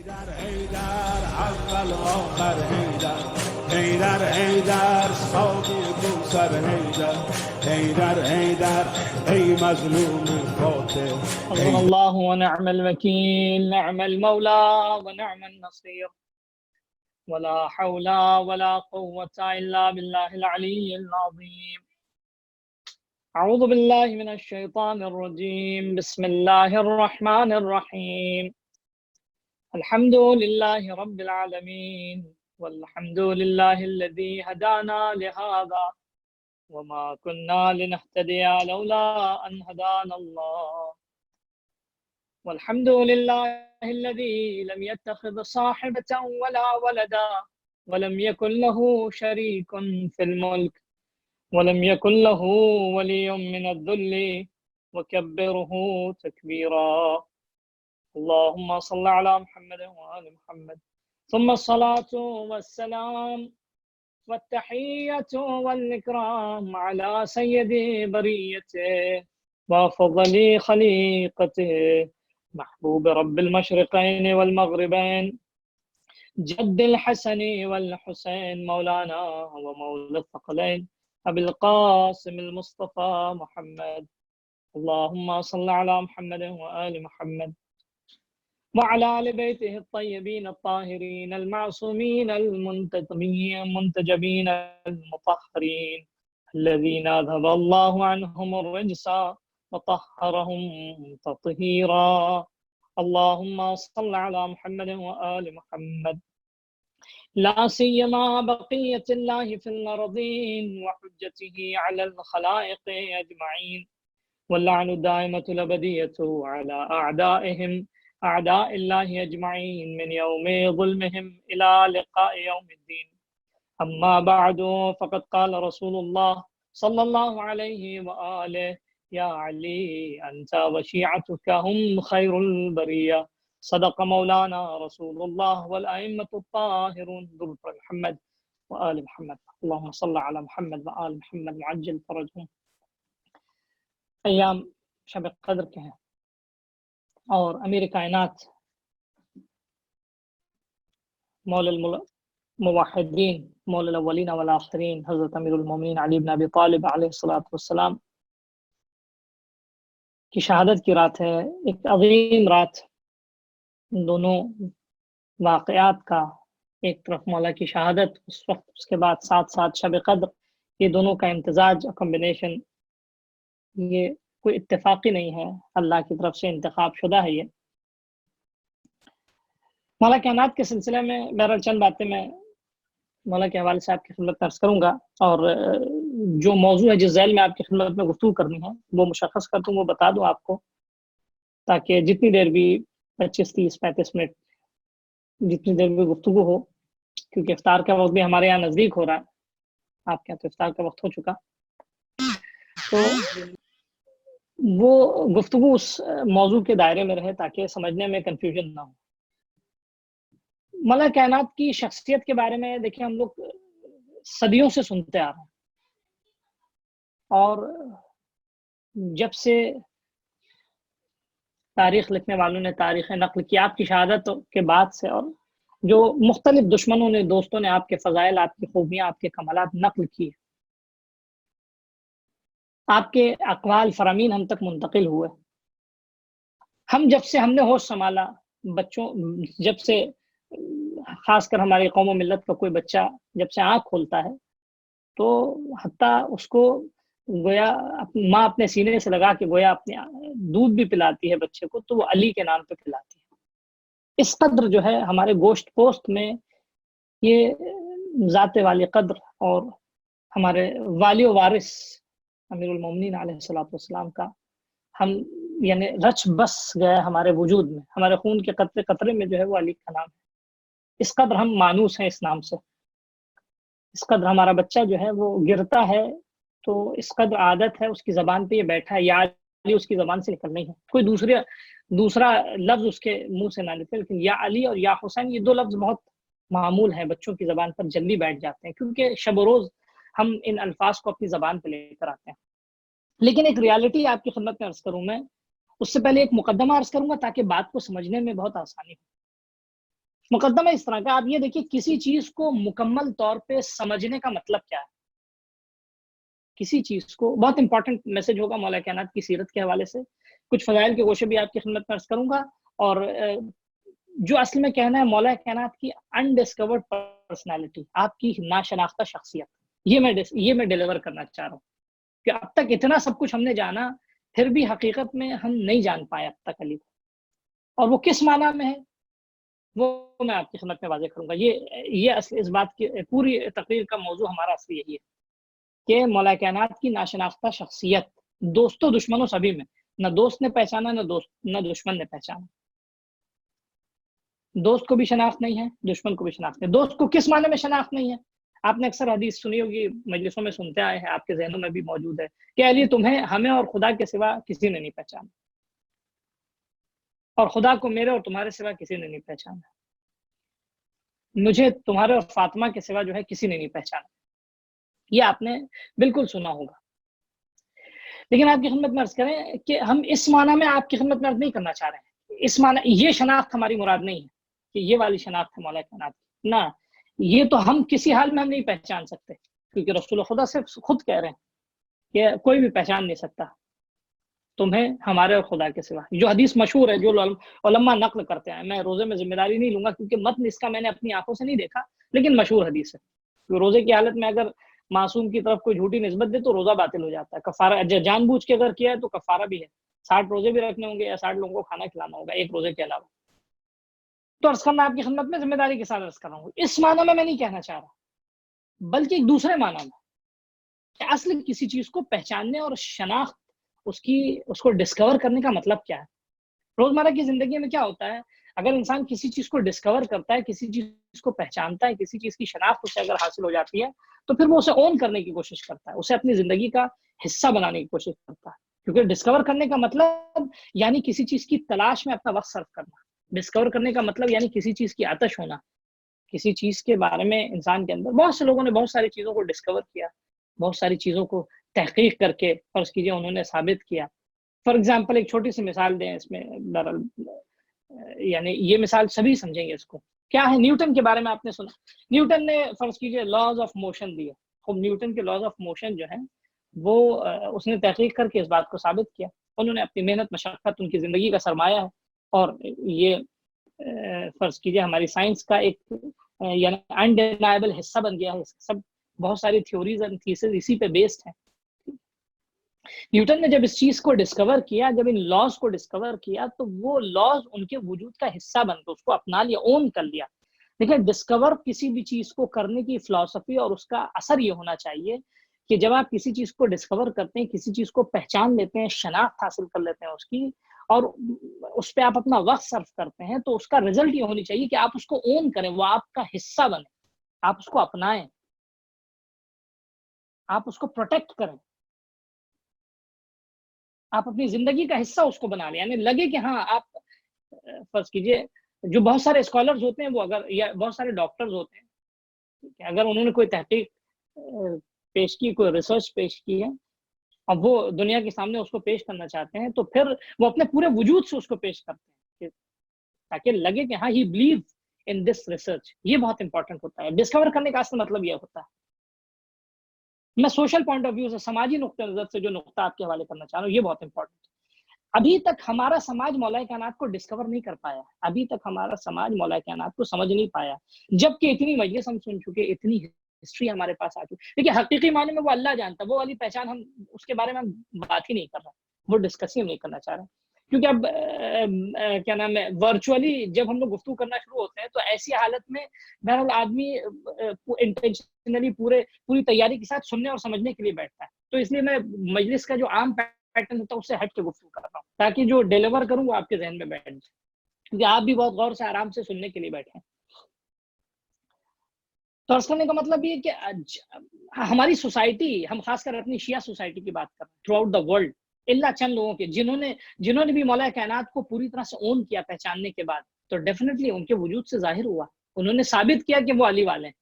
هيدر عمل غامر هيدر هيدر هيدر صوتي كوثر هيدر هيدر هيدر اي مظلوم فاتح. حسبنا الله ونعم الوكيل، نعم المولى ونعم النصير، ولا حول ولا قوة إلا بالله العلي العظيم. أعوذ بالله من الشيطان الرجيم، بسم الله الرحمن الرحيم. الحمد لله رب العالمين، والحمد لله الذي هدانا لهذا وما كنا لنهتدي لولا أن هدانا الله، والحمد لله الذي لم يتخذ صاحبة ولا ولدا ولم يكن له شريك في الملك ولم يكن له ولي من الذل وكبره تكبيرا. اللهم صل على محمد وآل محمد، ثم الصلاة والسلام والتحية والإكرام على سيد بريته وفضل خليقته، محبوب رب المشرقين والمغربين، جد الحسن والحسين، مولانا ومولى الثقلين أبي القاسم المصطفى محمد. اللهم صل على محمد وآل محمد وعلى آل بيته الطيبين الطاهرين المعصومين المنتجبين المطهرين، الذين أذهب الله عنهم الرجس وطهرهم تطهيرا. اللهم صل على محمد وآل محمد، لا سيما بقية الله في الأرضين وحجته على الخلائق أجمعين، واللعن الدائمة الأبدية على أعدائهم أعداء الله أجمعين من يوم ظلمهم إلى لقاء يوم الدين. أما بعد، فقد قال رسول الله صلى الله عليه وآله: يا علي أنت وشيعتك هم خير البرية. صدق مولانا رسول الله والأئمة الطاهرون. درود محمد وآل محمد. اللهم صل على محمد وآل محمد معجل فرجهم. ایام شب قدر کے ہیں اور امیر کائنات مولا الموحدین مولا الاولین والآخرین حضرت امیر المومنین علی بن ابی طالب علیہ الصلوۃ والسلام کی شہادت کی رات ہے، ایک عظیم رات۔ دونوں واقعات کا، ایک طرف مولا کی شہادت اس وقت، اس کے بعد ساتھ ساتھ شب قدر، یہ دونوں کا امتزاج، کمبینیشن، یہ کوئی اتفاقی نہیں ہے، اللہ کی طرف سے انتخاب شدہ ہے۔ یہ مولا کائنات کے سلسلے میں بہرحال چند باتیں میں مولا کے حوالے سے آپ کی خدمت میں عرض کروں گا، اور جو موضوع ہے جس ذیل میں آپ کی خدمت میں گفتگو کرنی ہے وہ مشخص کر دوں، وہ بتا دوں آپ کو، تاکہ جتنی دیر بھی 25 30 35 منٹ جتنی دیر بھی گفتگو ہو، کیونکہ افطار کا وقت بھی ہمارے یہاں نزدیک ہو رہا ہے، آپ کے یہاں تو افطار کا وقت ہو چکا، تو وہ گفتگو اس موضوع کے دائرے میں رہے تاکہ سمجھنے میں کنفیوژن نہ ہو۔ مولا کائنات کی شخصیت کے بارے میں دیکھیں، ہم لوگ صدیوں سے سنتے آ رہے ہیں، اور جب سے تاریخ لکھنے والوں نے تاریخ نقل کی آپ کی شہادت کے بعد سے، اور جو مختلف دشمنوں نے، دوستوں نے آپ کے فضائل، آپ کی خوبیاں، آپ کے کمالات نقل کی، آپ کے اقوال فرامین ہم تک منتقل ہوئے۔ ہم جب سے ہم نے ہوش سنبھالا، بچوں جب سے، خاص کر ہماری قوم و ملت کا کوئی بچہ جب سے آنکھ کھولتا ہے تو حتیٰ اس کو گویا ماں اپنے سینے سے لگا کے گویا اپنے دودھ بھی پلاتی ہے بچے کو، تو وہ علی کے نام پہ پلاتی ہے۔ اس قدر جو ہے ہمارے گوشت پوست میں یہ ذات والی قدر، اور ہمارے والی و وارث امیر المومنین علیہ الصلوۃ والسلام کا ہم یعنی رچ بس گیا ہمارے وجود میں، ہمارے خون کے قطرے قطرے میں جو ہے وہ علی کا نام ہے۔ اس قدر ہم مانوس ہیں اس نام سے، اس قدر ہمارا بچہ جو ہے وہ گرتا ہے تو اس قدر عادت ہے اس کی زبان پہ یہ بیٹھا ہے، یا علی اس کی زبان سے نکل نہیں ہے، کوئی دوسرا لفظ اس کے منہ سے نہ نکلے، لیکن یا علی اور یا حسین یہ دو لفظ بہت معمول ہیں، بچوں کی زبان پر جلدی بیٹھ جاتے ہیں، کیونکہ شب و روز ہم ان الفاظ کو اپنی زبان پہ لے کر آتے ہیں۔ لیکن ایک ریالٹی آپ کی خدمت میں عرض کروں میں، اس سے پہلے ایک مقدمہ عرض کروں گا تاکہ بات کو سمجھنے میں بہت آسانی ہو۔ مقدمہ اس طرح کا، آپ یہ دیکھیے کسی چیز کو مکمل طور پہ سمجھنے کا مطلب کیا ہے. کسی چیز کو، بہت امپورٹنٹ میسج ہوگا مولا کائنات کی سیرت کے حوالے سے، کچھ فضائل کے گوشے بھی آپ کی خدمت میں عرض کروں گا، اور جو اصل میں کہنا ہے مولا کائنات کی انڈسکورڈ پرسنالٹی، آپ کی ناشناختہ شخصیت، یہ میں ڈیلیور کرنا چاہ رہا ہوں کہ اب تک اتنا سب کچھ ہم نے جانا، پھر بھی حقیقت میں ہم نہیں جان پائے اب تک علی کو، اور وہ کس معنی میں ہے وہ میں آپ کی خدمت میں واضح کروں گا. یہ اصل اس بات کی پوری تقریر کا موضوع ہمارا اصل یہی ہے کہ مولا کائنات کی ناشناختہ شخصیت، دوستوں دشمنوں سبھی میں، نہ دوست نے پہچانا نہ دشمن نے پہچانا. دوست کو بھی شناخت نہیں ہے، دشمن کو بھی شناخت نہیں. دوست کو کس معنی میں شناخت نہیں ہے؟ آپ نے اکثر حدیث سنی ہوگی، مجلسوں میں سنتے آئے ہیں، آپ کے ذہنوں میں بھی موجود ہے کہ علی تمہیں ہمیں اور خدا کے سوا کسی نے نہیں پہچانا، اور خدا کو میرے اور تمہارے سوا کسی نے نہیں پہچانا، مجھے تمہارے اور فاطمہ کے سوا جو ہے کسی نے نہیں پہچانا. یہ آپ نے بالکل سنا ہوگا. لیکن آپ کی خدمت میں عرض کریں کہ ہم اس معنی میں آپ کی خدمت میں عرض نہیں کرنا چاہ رہے ہیں، اس معنی یہ شناخت ہماری مراد نہیں ہے کہ یہ والی شناخت ہے مولا کائنات کی، نہ، یہ تو ہم کسی حال میں ہم نہیں پہچان سکتے، کیونکہ رسول خدا سے خود کہہ رہے ہیں کہ کوئی بھی پہچان نہیں سکتا تمہیں ہمارے اور خدا کے سوا. جو حدیث مشہور ہے، جو علماء نقل کرتے ہیں، میں روزے میں ذمہ داری نہیں لوں گا کیونکہ متن اس کا میں نے اپنی آنکھوں سے نہیں دیکھا، لیکن مشہور حدیث ہے. روزے کی حالت میں اگر معصوم کی طرف کوئی جھوٹی نسبت دے تو روزہ باطل ہو جاتا ہے. کفارہ جان بوجھ کے اگر کیا ہے تو کفارہ بھی ہے، 60 روزے بھی رکھنے ہوں گے یا 60 لوگوں کو کھانا کھلانا ہوگا ایک روزے کے علاوہ. تو عرض کرنا آپ کی خدمت میں ذمہ داری کے ساتھ عرض کر رہا ہوں، اس معنی میں نہیں کہنا چاہ رہا، بلکہ ایک دوسرے معنی میں کہ اصل کسی چیز کو پہچاننے اور شناخت، اس کو ڈسکور کرنے کا مطلب کیا ہے. روزمرہ کی زندگی میں کیا ہوتا ہے، اگر انسان کسی چیز کو ڈسکور کرتا ہے، کسی چیز کو پہچانتا ہے، کسی چیز کی شناخت اسے اگر حاصل ہو جاتی ہے تو پھر وہ اسے اون کرنے کی کوشش کرتا ہے، اسے اپنی زندگی کا حصہ بنانے کی کوشش کرتا ہے. کیونکہ ڈسکور کرنے کا مطلب یعنی کسی چیز کی تلاش میں اپنا وقت صرف کرنا. ڈسکور کرنے کا مطلب یعنی کسی چیز کی آتش ہونا، کسی چیز کے بارے میں انسان کے اندر، بہت سے لوگوں نے بہت ساری چیزوں کو ڈسکور کیا، بہت ساری چیزوں کو تحقیق کر کے فرض کیجیے انہوں نے ثابت کیا. فار ایگزامپل ایک چھوٹی سی مثال دیں اس میں، یعنی یہ مثال سبھی سمجھیں گے اس کو، کیا ہے، نیوٹن کے بارے میں آپ نے سنا. نیوٹن نے فرض کیجیے لاز آف موشن دیے. خب نیوٹن کے لاز آف موشن جو ہیں وہ اس نے تحقیق کر کے اس بات کو ثابت کیا. انہوں نے اپنی محنت مشقت، ان کی زندگی کا سرمایہ ہے، اور یہ فرض کیجیے ہماری سائنس کا ایک یعنی انڈینائبل حصہ بن گیا ہے. سب بہت ساری تھیوریز اینڈ تھیسز اسی پہ بیسڈ ہیں. نیوٹن نے جب اس چیز کو ڈسکور کیا، جب ان لاز کو ڈسکور کیا، تو وہ لاز ان کے وجود کا حصہ بن کے اس کو اپنا لیا، اون کر لیا. دیکھیں، ڈسکور کسی بھی چیز کو کرنے کی فلسفی اور اس کا اثر یہ ہونا چاہیے کہ جب آپ کسی چیز کو ڈسکور کرتے ہیں، کسی چیز کو پہچان لیتے ہیں، شناخت حاصل کر لیتے ہیں اس کی، اور اس پہ آپ اپنا وقت صرف کرتے ہیں، تو اس کا رزلٹ یہ ہونی چاہیے کہ آپ اس کو اون کریں، وہ آپ کا حصہ بنے، آپ اس کو اپنائیں، آپ اس کو پروٹیکٹ کریں، آپ اپنی زندگی کا حصہ اس کو بنا لیں. یعنی لگے کہ ہاں آپ فرض کیجئے جو بہت سارے اسکالرز ہوتے ہیں، وہ اگر یا بہت سارے ڈاکٹرز ہوتے ہیں، اگر انہوں نے کوئی تحقیق پیش کی، کوئی ریسرچ پیش کی ہے، اب وہ دنیا کے سامنے اس کو پیش کرنا چاہتے ہیں، تو پھر وہ اپنے پورے وجود سے اس کو پیش کرتے ہیں تاکہ لگے کہ ہاں he believe in this research. یہ بہت امپورٹنٹ ہوتا ہے. ڈسکور کرنے کا اصل مطلب یہ ہوتا ہے. میں سوشل پوائنٹ آف ویو سے، سماجی نقطہ نظر سے جو نقطہ آپ کے حوالے کرنا چاہ رہا ہوں، یہ بہت امپورٹنٹ ہے. ابھی تک ہمارا سماج مولا کائنات کو ڈسکور نہیں کر پایا، ابھی تک ہمارا سماج مولا کائنات کو سمجھ نہیں پایا، جبکہ اتنی مجلس ہم سن چکے، اتنی ہسٹری ہمارے پاس آ چکی. دیکھیے، حقیقی معنی میں وہ اللہ جانتا، وہ والی پہچان ہم اس کے بارے میں ہم بات ہی نہیں کر رہے، وہ ڈسکس ہی نہیں کرنا چاہ رہے. کیونکہ اب کیا نام ہے، ورچولی جب ہم لوگ گفتگو کرنا شروع ہوتے ہیں تو ایسی حالت میں بہرحال آدمی انٹینشنلی پوری تیاری کے ساتھ سننے اور سمجھنے کے لیے بیٹھتا ہے. تو اس لیے میں مجلس کا جو عام پیٹرن ہوتا ہے اس سے ہٹ کے گفتگو کر رہا ہوں، تاکہ جو ڈیلیور کروں وہ آپ کے ذہن میں بیٹھ جائے، کیونکہ آپ بھی بہت غور سے آرام سے سننے کے لیے بیٹھے ہیں. تو عرض کرنے کا مطلب یہ کہ ہماری سوسائٹی، ہم خاص کر اپنی شیعہ سوسائٹی کی بات کر رہے ہیں تھرو آؤٹ دا ورلڈ، اللہ چند لوگوں کے جنہوں نے بھی مولا کائنات کو پوری طرح سے اون کیا پہچاننے کے بعد، تو ڈیفینیٹلی ان کے وجود سے ظاہر ہوا، انہوں نے ثابت کیا کہ وہ علی والے ہیں.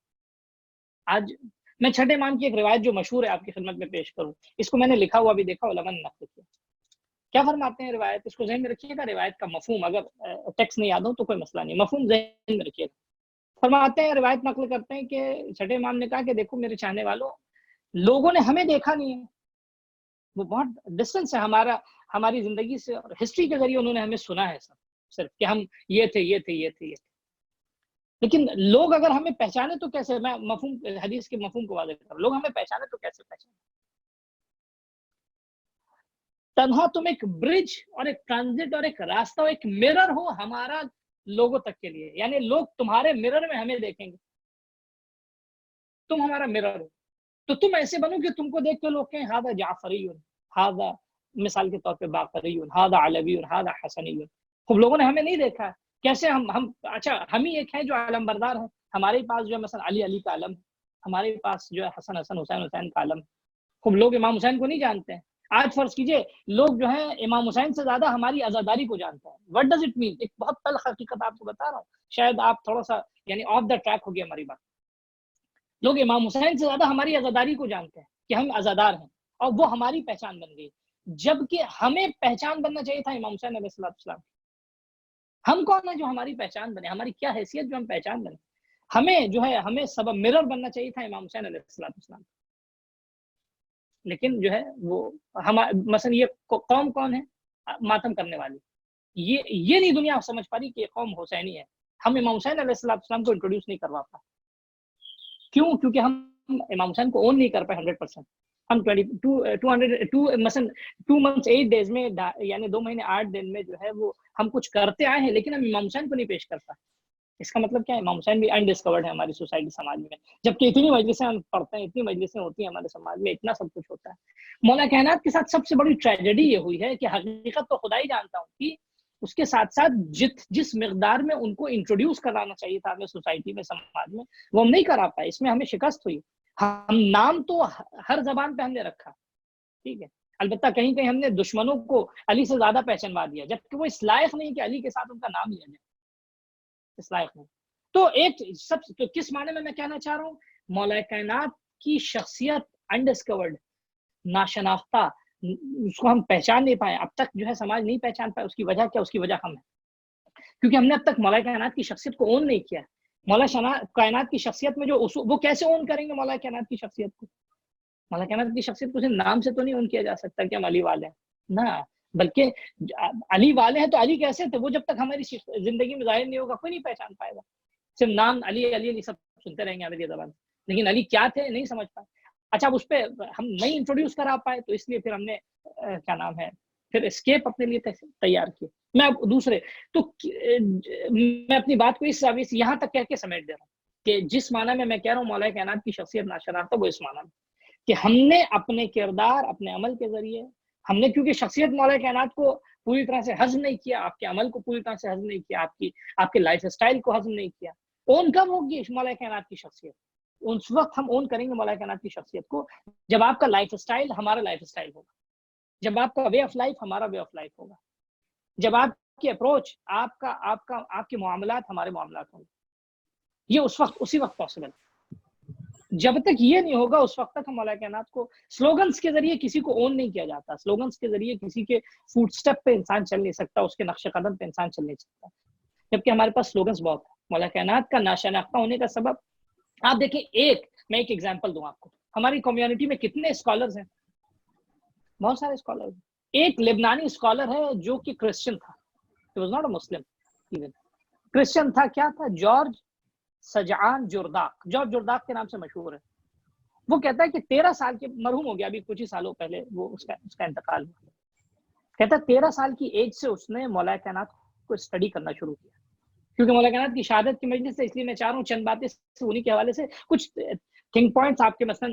آج میں چھٹے امام کی ایک روایت جو مشہور ہے آپ کی خدمت میں پیش کروں، اس کو میں نے لکھا ہوا بھی دیکھا، علماء نے نقل کیا. کیا فرماتے ہیں روایت، اس کو ذہن میں رکھیے گا، روایت کا مفہوم، اگر ٹیکسٹ نہیں یاد ہو تو کوئی مسئلہ نہیں، مفہوم ذہن میں رکھیے گا۔ فرماتے ہیں، روایت نقل کرتے ہیں کہ چھٹے امام نے کہا کہ دیکھو میرے چاہنے والوں، لوگوں نے ہمیں دیکھا نہیں ہے، وہ بہت ڈسٹینس ہے ہماری زندگی سے، اور ہسٹری کے ذریعے انہوں نے ہمیں سنا ہے صرف کہ ہم یہ تھے یہ تھے یہ تھے یہ تھے، لیکن لوگ اگر ہمیں پہچانے تو کیسے، میں مفہوم حدیث کے مفہوم کو واضح کروں، لوگ ہمیں پہچانے تو کیسے پہچانے؟ تنہا تم ایک برج اور ایک ٹرانزٹ اور ایک راستہ اور ایک مرر ہو ہمارا لوگوں تک کے لیے، یعنی لوگ تمہارے مرر میں ہمیں دیکھیں گے، تم ہمارا مرر ہو، تو تم ایسے بنو کہ تم کو دیکھ کے لوگ کہیں ہاذا جعفری، ہاذا مثال کے طور پہ باقری، ہاذا علوی، ہاذا حسنی۔ خوب لوگوں نے ہمیں نہیں دیکھا، کیسے ہم اچھا ہم ہی ایک ہیں جو علم بردار ہیں، ہمارے پاس جو ہے مثلا علی کا علم، ہمارے پاس جو ہے حسن حسین کا علم، خوب لوگ امام حسین کو نہیں جانتے ہیں۔ آج فرض کیجئے لوگ جو ہیں امام حسین سے زیادہ ہماری عزاداری کو جانتے ہیں، وٹ ڈز اٹ مین؟ ایک بہت تلخ حقیقت آپ کو بتا رہا ہوں، شاید آپ تھوڑا سا یعنی آف دا ٹریک ہو گیا ہماری بات۔ لوگ امام حسین سے زیادہ ہماری عزاداری کو جانتے ہیں کہ ہم عزادار ہیں، اور وہ ہماری پہچان بن گئی، جبکہ ہمیں پہچان بننا چاہیے تھا امام حسین علیہ السلام۔ ہم کون ہیں جو ہماری پہچان بنے؟ ہماری کیا حیثیت جو ہم پہچان بنے؟ ہمیں سبب مرر بننا چاہیے تھا امام حسین علیہ السلام، لیکن جو ہے وہ مثلا یہ قوم کون ہے؟ ماتم کرنے والی، یہ نہیں دنیا سمجھ پا رہی کہ یہ قوم حسینی ہے۔ ہم امام حسین علیہ السلام کو انٹروڈیوس نہیں کروا پا، کیوں؟ کیونکہ ہم امام حسین کو اون نہیں کر پائے 100%۔ ہم 2 months 8 days میں، یعنی 2 مہینے 8 دن میں جو ہے وہ ہم کچھ کرتے آئے ہیں، لیکن ہم امام حسین کو نہیں پیش کرتا۔ اس کا مطلب کیا ہے؟ امام حسین بھی انڈسکورڈ ہے ہماری سوسائٹی سماج میں، جبکہ اتنی مجلسیں ہم پڑھتے ہیں، اتنی مجلسیں ہوتی ہیں ہمارے سماج میں، اتنا سب کچھ ہوتا ہے۔ مولا کائنات کے ساتھ سب سے بڑی ٹریجڈی یہ ہوئی ہے کہ حقیقت تو خدا ہی جانتا ہوں کہ اس کے ساتھ ساتھ جس مقدار میں ان کو انٹروڈیوس کرانا چاہیے تھا ہمیں سوسائٹی میں، سماج میں، وہ ہم نہیں کرا پائے، اس میں ہمیں شکست ہوئی۔ ہم نام تو ہر زبان پہ ہم نے رکھا، ٹھیک ہے، البتہ کہیں کہیں ہم نے دشمنوں کو علی سے زیادہ پہچانوا دیا، جبکہ وہ اس لائق نہیں کہ علی کے ساتھ ان کا نام لیا جائے، اس لائق نہیں۔ تو تو کس معنی میں کہنا چاہ رہا ہوں؟ مولا کائنات کی شخصیت انڈسکورڈ، ناشناختہ، اس کو ہم پہچان نہیں پائے اب تک، جو ہے سماج نہیں پہچان پائے۔ اس کی وجہ کیا؟ اس کی وجہ ہم ہے، کیونکہ ہم نے اب تک مولا کائنات کی شخصیت کو اون نہیں کیا۔ مولا کائنات کی شخصیت میں جو وہ کیسے اون کریں گے مولا کائنات کی شخصیت کو؟ مولا کائنات کی شخصیت کو صرف نام سے تو نہیں اون کیا جا سکتا کہ ہم علی والے ہیں، نہ، بلکہ علی والے ہیں تو علی کیسے تھے، وہ جب تک ہماری زندگی میں ظاہر نہیں ہوگا کوئی نہیں پہچان پائے گا۔ صرف نام علی علی علی سب سنتے رہیں گے عربی زبان، لیکن علی کیا تھے نہیں سمجھ پائے۔ اچھا، اب اس پہ ہم نہیں انٹروڈیوس کرا پائے، تو اس لیے پھر ہم نے کیا نام ہے، پھر اسکیپ اپنے لیے تیار کی۔ میں دوسرے تو میں اپنی بات کو اس یہاں تک کہہ کے سمیٹ دے رہا ہوں کہ جس معنی میں کہہ رہا ہوں مولا کائنات کی شخصیت ناشناختہ، وہ اس معنی میں کہ ہم نے اپنے کردار، اپنے عمل کے ذریعے، ہم نے کیونکہ شخصیت مولا کائنات کو پوری طرح سے ہضم نہیں کیا، آپ کے عمل کو پوری طرح سے ہضم نہیں کیا، آپ کے لائف اسٹائل کو ہضم نہیں کیا۔ اون کب ہوگی مولا کائنات کی شخصیت؟ اس وقت ہم اون کریں گے مولا کائنات کی شخصیت کو جب آپ کا لائف اسٹائل ہمارا لائف اسٹائل ہوگا، جب آپ کا وے آف لائف ہمارا وے آف لائف ہوگا، جب آپ کی اپروچ، آپ کے معاملات ہمارے معاملات ہوں گے۔ یہ اسی وقت پاسبل ہے۔ جب تک یہ نہیں ہوگا اس وقت تک ہم مولا کائنات کو سلوگنز کے ذریعے کسی کو اون نہیں کیا جاتا، سلوگنز کے ذریعے کسی کے فوٹ سٹیپ پہ انسان چل نہیں سکتا، اس کے نقش قدم پہ انسان چل نہیں سکتا، جبکہ ہمارے پاس سلوگنز بہت ہیں۔ مولا کائنات کا ناشناختہ ہونے کا سبب آپ دیکھیں، میں ایک ایگزامپل دوں آپ کو، ہماری کمیونٹی میں کتنے اسکالرز ہیں، بہت سارے اسکالرز ہیں۔ ایک لبنانی اسکالر ہے جو کہ کرسچن تھا، he was not a Muslim even، Christian تھا، کیا تھا؟ جارج سجعان جارج جرداق کے نام سے مشہور ہے۔ وہ کہتا ہے کہ 13 سال کے، مرحوم ہو گیا ابھی کچھ ہی سالوں پہلے، وہ اس کا انتقال ہوا، کہتا ہے 13 سال کی ایج سے اس نے مولا کائنات کو اسٹڈی کرنا شروع کیا، کیونکہ مولا کائنات کی شہادت کی مجلس سے، اس لیے میں چاہ رہا ہوں چند باتیں انہیں کے حوالے سے، کچھ تھنک پوائنٹس آپ کے مثلا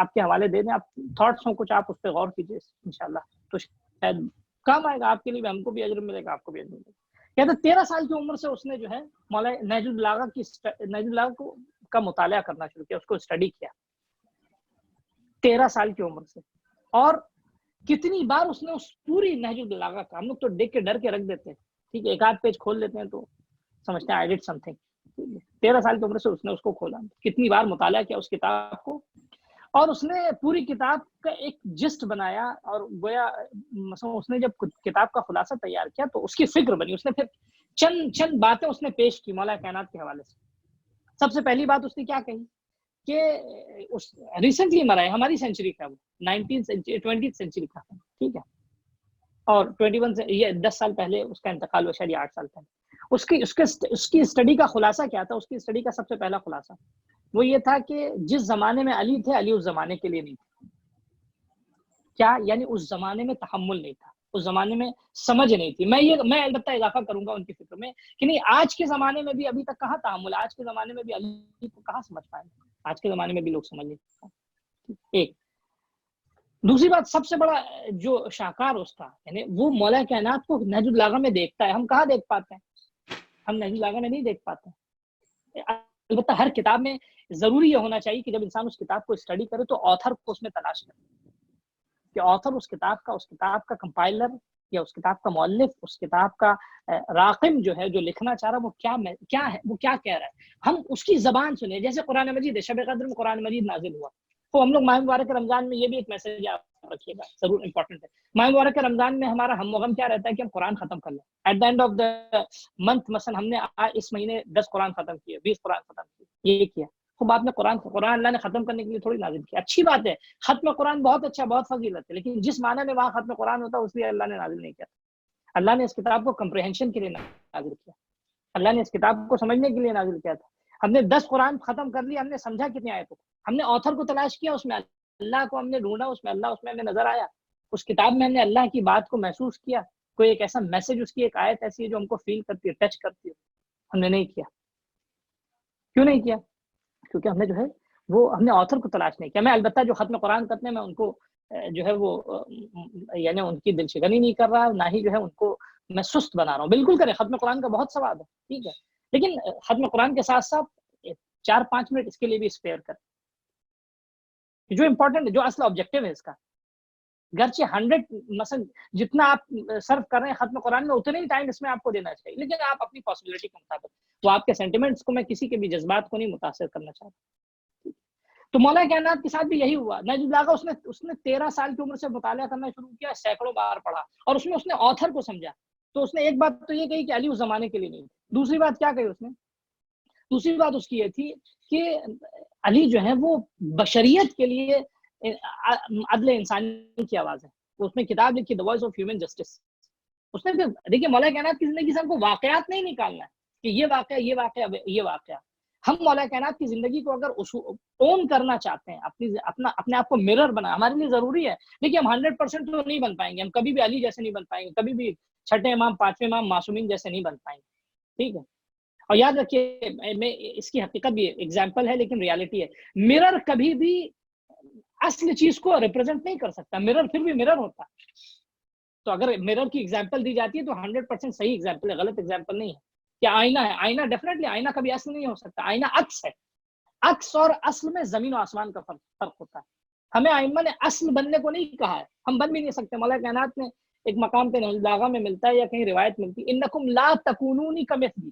آپ کے حوالے دے دیں، آپ تھاٹس ہوں کچھ، آپ اس پہ غور کیجیے انشاءاللہ، تو شاید کام آئے گا آپ کے لیے، ہم کو بھی اجر ملے گا، آپ کو بھی اجر ملے گا۔ کہتا 13 سال کی عمر سے اس نے جو ہے مولا نہج البلاغہ کا مطالعہ کرنا شروع کیا، اس کو اسٹڈی کیا 13 سال کی عمر سے، اور کتنی بار اس نے اس پوری نہج البلاغہ کا، ہم لوگ تو دیکھ کے ڈر کے رکھ دیتے ہیں، ٹھیک ہے، ایک آدھ پیج کھول لیتے ہیں تو سمجھتے ہیں آئی ڈیڈ سم تھنگ۔ 13 سال کی عمر سے اس نے اس کو کھولا، کتنی بار مطالعہ کیا اس کتاب کو، اور اس نے پوری کتاب کا ایک جسٹ بنایا، اور گویا مثلا اس نے جب کتاب کا خلاصہ تیار کیا تو اس کی فکر بنی، اس نے پھر چند باتیں اس نے پیش کی مولا کائنات کے حوالے سے. سب سے پہلی بات اس نے کیا کہی کہ ریسنٹلی مرا ہے، ہماری سینچری کا، وہ 20th سینچری کا، ٹھیک ہے، اور 21 سے یہ 10 سال پہلے اس کا انتقال ہوا، شاید 8 سال پہلے. اس کی اسٹڈی کا خلاصہ کیا تھا؟ اس کی اسٹڈی کا سب سے پہلا خلاصہ وہ یہ تھا کہ جس زمانے میں علی تھے، علی اس زمانے کے لیے نہیں تھے. کیا یعنی؟ اس زمانے میں تحمل نہیں تھا، اس زمانے میں سمجھ نہیں تھی. میں البتہ اضافہ کروں گا ان کی فکر میں کہ نہیں، آج کے زمانے میں بھی ابھی تک کہاں تحمل، آج کے زمانے میں بھی علی کو کہاں سمجھ پائے، آج کے زمانے میں بھی لوگ سمجھ نہیں پائے. ایک دوسری بات، سب سے بڑا جو شاہکار اس کا، یعنی وہ مولا کائنات کو نہج البلاغہ میں دیکھتا ہے. ہم کہاں دیکھ پاتے ہیں؟ ہم نہج البلاغہ میں نہیں دیکھ پاتے. البتہ ہر کتاب میں ضروری یہ ہونا چاہیے کہ جب انسان اس کتاب کو اسٹڈی کرے تو آتھر کو اس میں تلاش کرے، کہ آتھر اس کتاب کا کمپائلر یا اس کتاب کا مؤلف، اس کتاب کا راقم جو ہے، جو لکھنا چاہ رہا ہے، وہ کیا ہے، وہ کیا کہہ رہا ہے. ہم اس کی زبان سنیں. جیسے قرآن مجید ہے، شب قدر میں قرآن مجید نازل ہوا، تو ہم لوگ ماہ مبارک رمضان میں، یہ بھی ایک میسج آپ رکھیے گا، ضرور امپورٹنٹ ہے. ماہ مبارک رمضان میں ہمارا ہم و غم کیا رہتا ہے کہ ہم قرآن ختم کر لیں. At the end of the month مثلا ہم نے اس مہینے 10 قرآن ختم کیے، 20 قرآن ختم کیے، یہ کیا. خوب آپ نے قرآن اللہ نے ختم کرنے کے لیے تھوڑی نازل کیا. اچھی بات ہے، ختم قرآن بہت اچھا، بہت فضیلت ہے، لیکن جس معنی میں وہاں ختم قرآن ہوتا ہے اس لیے اللہ نے نازل نہیں کیا. اللہ نے اس کتاب کو کمپریہنشن کے لیے نازل کیا، اللہ نے اس کتاب کو سمجھنے کے لیے نازل کیا تھا. ہم نے 10 قرآن ختم کر لی، ہم نے سمجھا کتنے آیتوں کو، ہم نے آتھر کو تلاش کیا، اس میں اللہ کو ہم نے ڈھونڈا، اس میں ہمیں نظر آیا. اس کتاب میں ہم نے اللہ کی بات کو محسوس کیا، کوئی ایک ایسا میسج، اس کی ایک آیت ایسی ہے جو ہم کو فیل کرتی ہے، ٹچ کرتی ہے. ہم نے نہیں کیا. کیوں نہیں کیا؟ کیونکہ ہم نے جو ہے وہ ہم نے آتھر کو تلاش نہیں کیا. میں البتہ جو ختم قرآن کرتے ہیں، میں ان کو جو ہے وہ یعنی ان کی دل شکنی نہیں کر رہا، نہ ہی جو ہے ان کو میں سست بنا رہا ہوں. بالکل کریں، ختم قرآن کا بہت ثواب ہے، ٹھیک ہے، لیکن ختم قرآن کے ساتھ ساتھ 4-5 منٹ اس کے لیے بھی اسپیئر کریں. جو امپورٹنٹ ہے، جو اصل آبجیکٹو ہے اس کا، گرچہ 100 مثلا جتنا آپ سرو کر رہے ہیں ختم قرآن میں، اتنے ہی ٹائم اس میں آپ کو دینا چاہیے، لیکن آپ اپنی پاسبلٹی کے مطابق. وہ آپ کے سینٹیمنٹس کو، میں کسی کے بھی جذبات کو نہیں متاثر کرنا چاہتا. تو مولا کائنات کے ساتھ بھی یہی ہوا. نہج البلاغہ اس نے 13 سال کی عمر سے مطالعہ کرنا شروع کیا، سینکڑوں بار پڑھا، اور اس میں اس نے آتھر کو سمجھا. تو اس نے ایک بات تو یہ کہی کہ علی اس زمانے کے لیے نہیں. دوسری بات کیا کہی اس نے؟ دوسری بات اس کی یہ تھی کہ علی جو ہے وہ بشریت کے لیے عدل انسانی کی آواز ہے. اس نے کتاب لکھی، دی وائس آف ہیومن جسٹس. اس نے دیکھیے، مولا کائنات کی زندگی سے ہم کو واقعات نہیں نکالنا ہے کہ یہ واقعہ، یہ واقعہ، یہ واقعہ. ہم مولا کائنات کی زندگی کو اگر اون کرنا چاہتے ہیں، اپنے آپ کو مرر بنا، ہمارے لیے ضروری ہے. دیکھیے، ہم 100% تو نہیں بن پائیں گے، ہم کبھی بھی علی جیسے نہیں بن پائیں گے، کبھی بھی چھٹے امام، 5ویں امام معصومین جیسے نہیں بن پائیں گے، ٹھیک ہے. اور یاد رکھیے، میں اس کی حقیقت بھی ایگزامپل ہے لیکن ریالٹی ہے. مرر کبھی بھی اصل چیز کو ریپرزینٹ نہیں کر سکتا. مرر پھر بھی مرر ہوتا. تو اگر مرر کی ایگزامپل دی جاتی ہے تو 100% صحیح ایگزامپل ہے، غلط ایگزامپل نہیں ہے. کیا آئینہ ہے؟ آئینہ ڈیفینیٹلی، آئینہ کبھی اصل نہیں ہو سکتا. آئینہ عکس ہے. عکس اور اصل میں زمین و آسمان کا فرق ہوتا ہے. ہمیں ائمہ نے اصل بننے کو نہیں کہا ہے، ہم بن بھی نہیں سکتے. مولا کائنات نے ایک مقام پہ نہج البلاغہ میں ملتا ہے یا کہیں روایت ملتی ہے، انکم لا تکونونی کمثلی،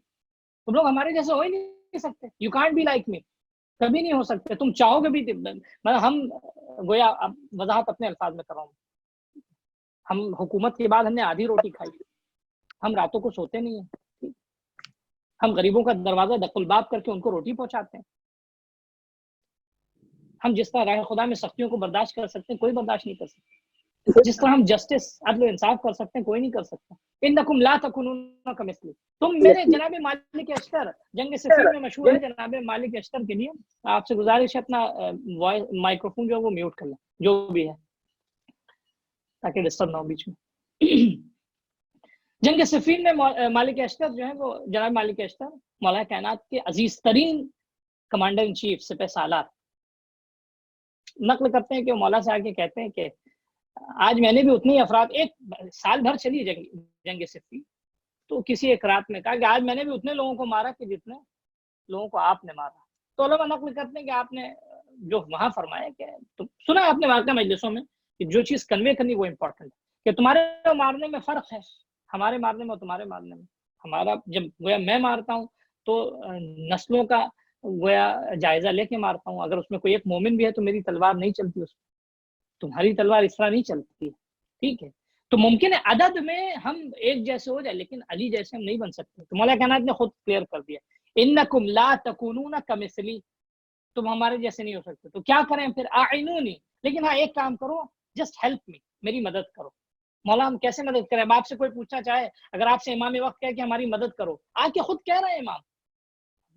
تم لوگ ہمارے جیسے ہو ہی نہیں سکتے. You can't be like me, کبھی نہیں ہو سکتے. تم چاہو گے بھی، ہم گویا وضاحت اپنے الفاظ میں کر رہا ہوں. ہم حکومت کے بعد ہم نے آدھی روٹی کھائی، ہم راتوں کو سوتے نہیں ہیں، ہم غریبوں کا دروازہ دق الباب کر کے ان کو روٹی پہنچاتے ہیں. ہم جس طرح راہ خدا میں سختیوں کو برداشت کر سکتے ہیں، کوئی برداشت نہیں کر سکتا. جس طرح ہم جسٹس، عدل و انصاف کر سکتے ہیں، کوئی نہیں کر سکتا. انکم لا تکونون کمثلی. تم میرے جناب مالک اشتر، جنگ صفین میں مشہور ہے جناب مالک اشتر کے لیے. آپ سے گزارش ہے اپنا مائکروفون جو ہے وہ میوٹ کر لیں، جو بھی ہے، تاکہ ڈسٹرب نہ ہو بیچ میں. جنگ صفین میں مالک اشتر جو ہے وہ جناب مالک اشتر مولا کائنات کے عزیز ترین کمانڈر ان چیف، سپہ سالار، نقل کرتے ہیں کہ مولا سے آگے کہتے ہیں کہ آج میں نے بھی اتنے افراد، ایک سال بھر چلی جنگ صفین، تو کسی ایک رات میں کہا کہ آج میں نے بھی اتنے لوگوں کو مارا کہ جتنے لوگوں کو آپ نے مارا. تو علماء نقل کرتے ہیں کہ آپ نے جو وہاں فرمایا کہ سنا آپ نے واقعہ مجلسوں میں کہ جو چیز کنوے کرنی وہ امپورٹنٹ ہے، کہ تمہارے مارنے میں فرق ہے، ہمارے مارنے میں اور تمہارے مارنے میں. ہمارا جب میں مارتا ہوں تو نسلوں کا گویا جائزہ لے کے مارتا ہوں. اگر اس میں کوئی ایک مومن بھی ہے تو میری تلوار نہیں چلتی اس میں, تمہاری تلوار اس طرح نہیں چلتی. ٹھیک ہے, تو ممکن ہے عدد میں ہم ایک جیسے ہو جائے لیکن علی جیسے ہم نہیں بن سکتے. تو مولا کائنات نے خود کلیئر کر دیا, انکم لا تکونون کمثلی, تم ہمارے جیسے نہیں ہو سکتے. تو کیا کریں پھر, اعینونی, لیکن ہاں ایک کام کرو, جسٹ ہیلپ می, میری مدد کرو. مولا ہم کیسے مدد کریں؟ اب آپ سے کوئی پوچھنا چاہے, اگر آپ سے امام وقت کہے کہ ہماری مدد کرو, آ کے خود کہہ رہے ہیں امام.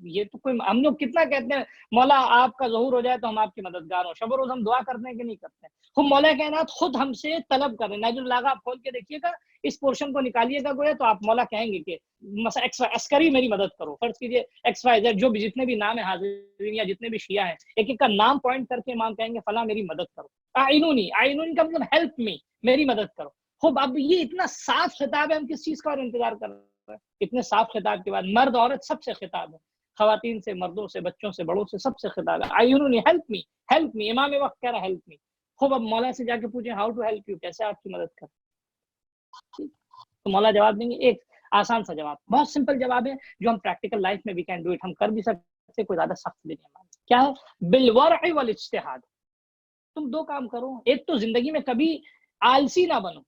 یہ تو کوئی, ہم لوگ کتنا کہتے ہیں مولا آپ کا ظہور ہو جائے تو ہم آپ کی مددگار ہوں, شب و روز ہم دعا کرتے ہیں کہ نہیں کرتے ہیں. خود مولا کائنات خود ہم سے طلب کر رہے ہیں. ناجل اللہ آپ کھول کے دیکھیے گا, اس پورشن کو نکالیے گا گویا, تو آپ مولا کہیں گے کہ مثلا عسکری میری مدد کرو. فرض کیجیے ایکس وائی زیڈ, جو بھی جتنے بھی نام ہیں حاضرین یا جتنے بھی شیعہ ہیں, ایک ایک کا نام پوائنٹ کر کے امام کہیں گے فلاں میری مدد کرو. اعینونی, اعینونی کا مطلب ہیلپ می, میری مدد کرو. خوب, اب یہ اتنا صاف خطاب ہے, ہم کس چیز کا اور انتظار کر رہے ہیں؟ اتنے صاف خطاب کے بعد مرد عورت سب سے خطاب ہے, خواتین سے, مردوں سے, بچوں سے, بڑوں سے, سب سے خطاب ہے. اعینونی, ہیلپ می, ہیلپ می. امام وقت کہہ رہا ہے ہیلپ می. خوب, اب مولا سے جا کے پوچھیں ہاؤ ٹو ہیلپ یو, کیسے آپ کی مدد کریں, تو مولا جواب دیں گے. ایک آسان سا جواب, بہت سمپل جواب ہے, جو ہم پریکٹیکل لائف میں وی کین ڈو اٹ, ہم کر بھی سکتے, کوئی زیادہ سخت بھی نہیں. کیا ہے, بالورع والاجتہاد. تم دو کام کرو, ایک تو زندگی میں کبھی آلسی نہ بنو.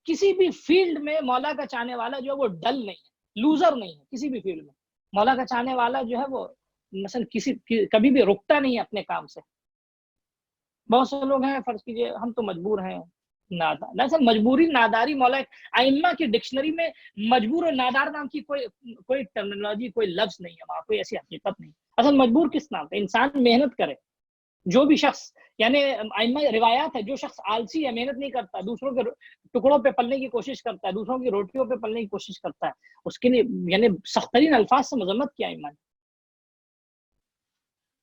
کسی بھی فیلڈ میں مولا کا چاہنے والا جو ہے وہ ڈل نہیں ہے, لوزر نہیں ہے. کسی بھی فیلڈ میں مولا کا چاہنے والا جو ہے وہ مثلا کبھی بھی رکتا نہیں ہے اپنے کام سے. بہت سے لوگ ہیں, فرض کیجئے ہم تو مجبور ہیں, نادار. دراصل مجبوری ناداری مولا ائمہ کی ڈکشنری میں مجبور اور نادار نام کی کوئی ٹرمینالوجی, کوئی لفظ نہیں ہے وہاں, کوئی ایسی حقیقت نہیں. اصل مجبور کس نام پہ, انسان محنت کرے. جو بھی شخص, یعنی ائمہ روایات ہے, جو شخص آلسی ہے, محنت نہیں کرتا, دوسروں کے ٹکڑوں پہ پلنے کی کوشش کرتا ہے, دوسروں کی روٹیوں پہ پلنے کی کوشش کرتا ہے, اس کے لیے یعنی سخت ترین الفاظ سے مذمت کیا ائمہ نے.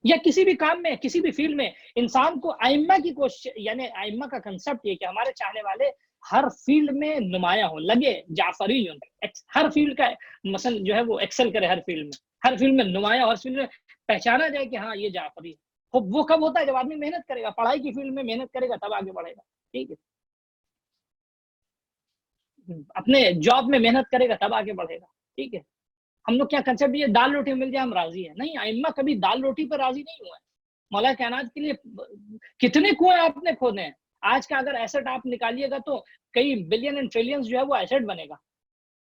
یا کسی بھی کام میں, کسی بھی فیلڈ میں انسان کو ائمہ کی کوشش, یعنی ائمہ کا کنسپٹ یہ کہ ہمارے چاہنے والے ہر فیلڈ میں نمایاں ہو, لگے جعفری, ہر فیلڈ کا مثلا جو ہے وہ ایکسل کرے, ہر فیلڈ میں, ہر فیلڈ میں نمایاں, ہر فیلڈ میں پہچانا جائے کہ ہاں یہ جعفری ہے. وہ کب ہوتا ہے, جب آدمی محنت کرے گا, پڑھائی کی فیلڈ میں محنت کرے گا, تب آگے بڑھے گا. ٹھیک ہے, اپنے جاب میں محنت کرے گا, تب آگے بڑھے گا. ٹھیک ہے, ہم لوگ کیا کنسپٹ, یہ دال روٹی مل جائے ہم راضی ہیں. نہیں, ائمہ کبھی دال روٹی پر راضی نہیں ہوئے. مولا کائنات کے لیے کتنے کنویں آپ نے کھودے ہیں. آج کا اگر ایسٹ آپ نکالیے گا تو کئی بلین اینڈ ٹریلینز جو ہے وہ ایسٹ بنے گا.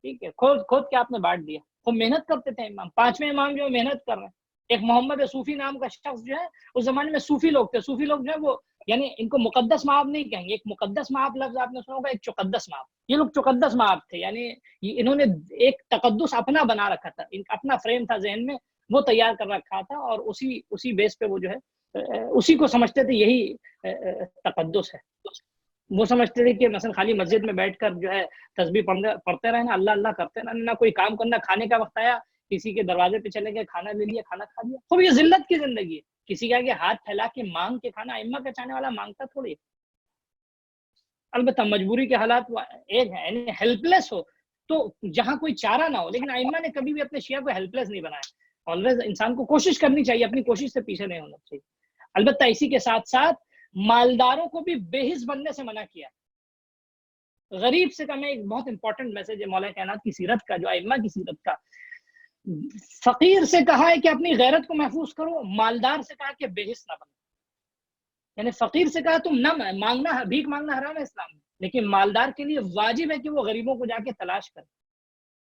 ٹھیک ہے, کھود کے آپ نے بانٹ دیا. وہ محنت کرتے تھے امام, پانچویں امام جو ہے محنت کر رہے ہیں. ایک محمد صوفی نام کا شخص جو ہے, اس زمانے میں صوفی لوگ تھے. صوفی لوگ جو ہے وہ یعنی ان کو مقدس مآب نہیں کہیں گے. ایک مقدس مآب لفظ آپ نے سنا ہوگا, ایک چقدس مآب. یہ لوگ چقدس مآب تھے, یعنی انہوں نے ایک تقدس اپنا بنا رکھا تھا, اپنا فریم تھا ذہن میں, وہ تیار کر رکھا تھا, اور اسی بیس پہ وہ جو ہے اسی کو سمجھتے تھے یہی تقدس ہے. وہ سمجھتے تھے کہ مثلا خالی مسجد میں بیٹھ کر جو ہے تسبیح پڑھتے رہنا, اللہ اللہ کرتے رہنا, نہ کوئی کام کرنا, کھانے کا وقت آیا کسی کے دروازے پہ چلے گئے, کھانا لے لیا, کھانا کھا لیا. خوب, یہ ذلت کی زندگی ہے. کسی کا کہ ہاتھ پھیلا کے مانگ کے کھانا, ائمہ کا چاہنے والا مانگتا تھوڑی. البتہ مجبوری کے حالات ایک ہے, یعنی ہیلپ لیس ہو تو جہاں کوئی چارہ نہ ہو. لیکن ائمہ نے کبھی بھی اپنے شیعہ کو ہیلپ لیس نہیں بنایا. آلویز انسان کو کوشش کرنی چاہیے, اپنی کوشش سے پیچھے نہیں ہونا چاہیے. البتہ اسی کے ساتھ ساتھ مالداروں کو بھی بے حس بننے سے منع کیا. غریب سے کم, ایک بہت امپورٹنٹ میسج ہے مولا کائنات کی سیرت کا, جو ائمہ کی سیرت کا. فقیر سے کہا ہے کہ اپنی غیرت کو محفوظ کرو, مالدار سے کہا کہ بے حس نہ بنو. یعنی فقیر سے کہا تم نہ مانگنا, بھیک مانگنا حرام ہے اسلام میں, لیکن مالدار کے لیے واجب ہے کہ وہ غریبوں کو جا کے تلاش کرے,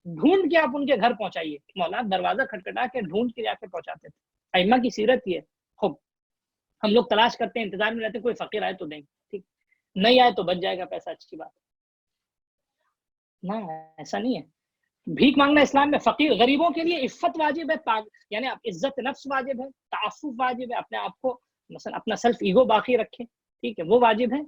ڈھونڈ کے آپ ان کے گھر پہنچائیے. مولا دروازہ کھٹکھٹا کے ڈھونڈ کے جا کے پہنچاتے تھے. ائمہ کی سیرت یہ ہے. خوب, ہم لوگ تلاش کرتے ہیں, انتظار میں رہتے ہیں, کوئی فقیر آئے تو دیں گے, ٹھیک, نہیں آئے تو بچ جائے گا پیسہ, اچھی بات. نہ, ایسا نہیں ہے. بھیک مانگنا اسلام میں فقیر غریبوں کے لیے عفت واجب ہے, یعنی عزت نفس واجب ہے, تعفف واجب ہے, اپنے آپ کو مثلا اپنا سیلف ایگو باقی رکھے. ٹھیک ہے, وہ واجب ہے.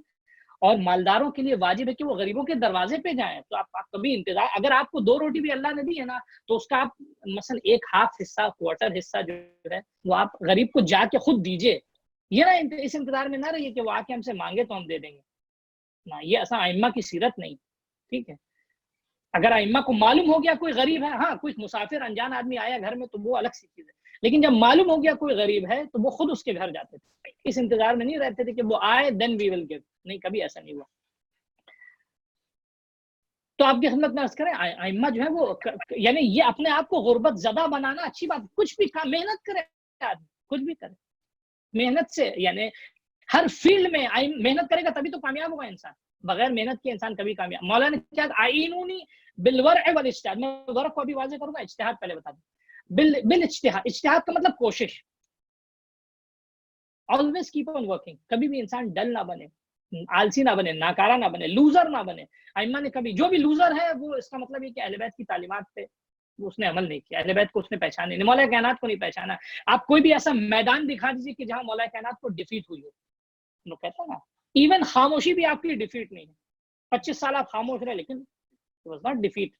اور مالداروں کے لیے واجب ہے کہ وہ غریبوں کے دروازے پہ جائیں. تو آپ کبھی انتظار, اگر آپ کو 2 روٹی بھی اللہ نے دی ہے نا, تو اس کا آپ مثلا ایک ہاف حصہ, کوارٹر حصہ جو ہے وہ آپ غریب کو جا کے خود دیجئے. یہ نہ اس انتظار میں نہ رہیے کہ وہ آ کے ہم سے مانگے تو ہم دے دیں گے. نہ, یہ اصل ائمہ کی سیرت نہیں. ٹھیک ہے, اگر ائمہ کو معلوم ہو گیا کوئی غریب ہے, ہاں کوئی مسافر انجان آدمی آیا گھر میں, تو وہ الگ سی چیز ہے. لیکن جب معلوم ہو گیا کوئی غریب ہے تو وہ خود اس کے گھر جاتے تھے. اس انتظار میں نہیں رہتے تھے کہ وہ آئے دین وی ول گیو. نہیں, کبھی ایسا نہیں ہوا. تو آپ کی خدمت میں عرض کریں ائمہ جو ہے وہ یعنی یہ اپنے آپ کو غربت زدہ بنانا اچھی بات، کچھ بھی کام محنت کرے آدمی، کچھ بھی کرے محنت سے، یعنی ہر فیلڈ میں محنت کرے گا تبھی تو کامیاب ہوگا انسان، بغیر محنت کے انسان کبھی کامیاب۔ مولانا نے کیا اعینونی بالورع والاجتہاد، میں ورع کو ابھی واضح کروں گا، اجتہاد پہلے بتا دوں۔ بالاجتہاد، اجتہاد کا مطلب کوشش، always keep on working، کبھی بھی انسان ڈل نہ بنے، آلسی نہ بنے، ناکارہ نہ بنے، لوزر نہ بنے۔ ائمہ نے کبھی، جو بھی لوزر ہے وہ اس کا مطلب یہ کہ اہل بیت کی تعلیمات پہ وہ اس نے عمل نہیں کیا، اہل بیت کو اس نے پہچانا نہیں، مولا کائنات کو نہیں پہچانا۔ آپ کوئی بھی ایسا میدان دکھا دیجیے کہ جہاں مولا کائنات کو ڈیفیٹ ہوئی ہو، لوگ کہتے ہیں نا ایون خاموشی بھی آپ کے لیے ڈیفیٹ نہیں ہے، 25 سال آپ خاموش رہے لیکن it was not defeat،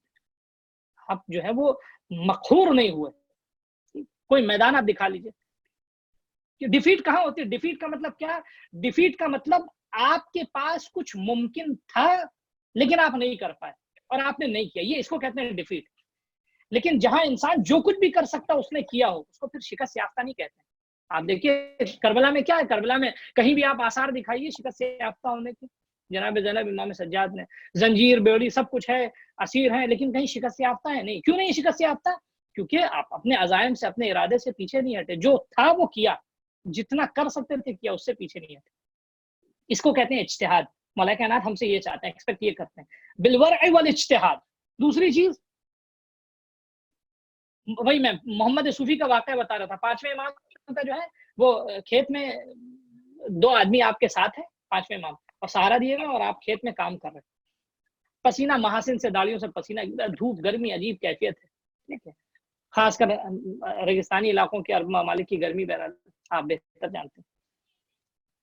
آپ جو ہے وہ مقہور نہیں ہوئے۔ کوئی میدان آپ دکھا لیجیے کہ ڈیفیٹ کہاں ہوتی ہے؟ ڈیفیٹ کا مطلب کیا؟ ڈیفیٹ کا مطلب آپ کے پاس کچھ ممکن تھا لیکن آپ نہیں کر پائے اور آپ نے نہیں کیا، یہ اس کو کہتے ہیں ڈیفیٹ۔ لیکن جہاں انسان جو کچھ بھی کر سکتا اس نے کیا ہو، اس کو پھر شکست یافتہ نہیں کہتے ہیں۔ آپ دیکھیے کربلا میں کیا ہے، کربلا میں کہیں بھی آپ آثار دکھائیے شکست یافتہ ہونے کی، جناب زینب امام سجاد نے زنجیر بیڑی سب کچھ ہے، اسیر ہیں، لیکن کہیں شکست یافتہ ہے نہیں۔ کیوں نہیں شکست یافتہ؟ کیونکہ آپ اپنے عزائم سے، اپنے ارادے سے پیچھے نہیں ہٹے، جو تھا وہ کیا، جتنا کر سکتے تھے کیا، اس سے پیچھے نہیں ہٹے۔ اس کو کہتے ہیں اجتہاد۔ مولا کائنات ہم سے یہ چاہتے ہیں، ایکسپیکٹ یہ کرتے ہیں، بالورع والاجتہاد۔ دوسری چیز وہی میں محمد صوفی کا واقعہ بتا رہا تھا، 5ویں امام کا جو ہے وہ کھیت میں 2 آدمی آپ کے ساتھ ہیں، 5ویں امام، اور سہارا دیے گا اور آپ کھیت میں کام کر رہے ہیں، پسینہ محاسن سے، داڑیوں سے پسینہ، دھوپ گرمی عجیب کیفیت ہے، ٹھیک ہے، خاص کر ریگستانی علاقوں کے عرب ممالک کی گرمی بہرحال آپ بہتر جانتے ہیں۔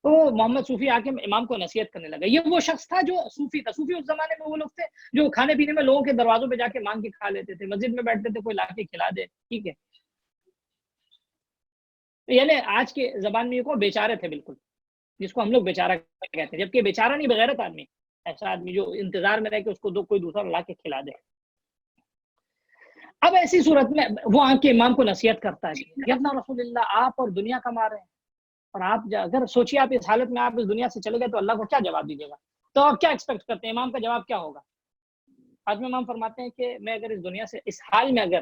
تو محمد صوفی آ کے امام کو نصیحت کرنے لگا۔ یہ وہ شخص تھا جو صوفی تھا۔ صوفی اس زمانے میں وہ لوگ تھے جو کھانے پینے میں لوگوں کے دروازوں پہ جا کے مانگ کے کھا لیتے تھے، مسجد میں بیٹھتے تھے کوئی لا کے کھلا دے، ٹھیک ہے، یعنی آج کے زبان میں یہ کو بیچارے تھے بالکل، جس کو ہم لوگ بیچارہ کہتے ہیں، جبکہ بیچارہ نہیں، بغیرت آدمی، ایسا آدمی جو انتظار میں رہے کہ اس کو کوئی دوسرا لا کے کھلا دے۔ اب ایسی صورت میں وہ آ کے امام کو نصیحت کرتا ہے کہ یا ابن رسول اللہ، آپ اور دنیا کما رہے ہیں، اور آپ اگر سوچیے آپ اس حالت میں آپ اس دنیا سے چلے گئے تو اللہ کو کیا جواب دیجیے گا؟ تو آپ کیا ایکسپیکٹ کرتے ہیں؟ امام کا جواب کیا ہوگا؟ آج میں امام فرماتے ہیں کہ میں اگر اس دنیا سے، اس حال میں، اگر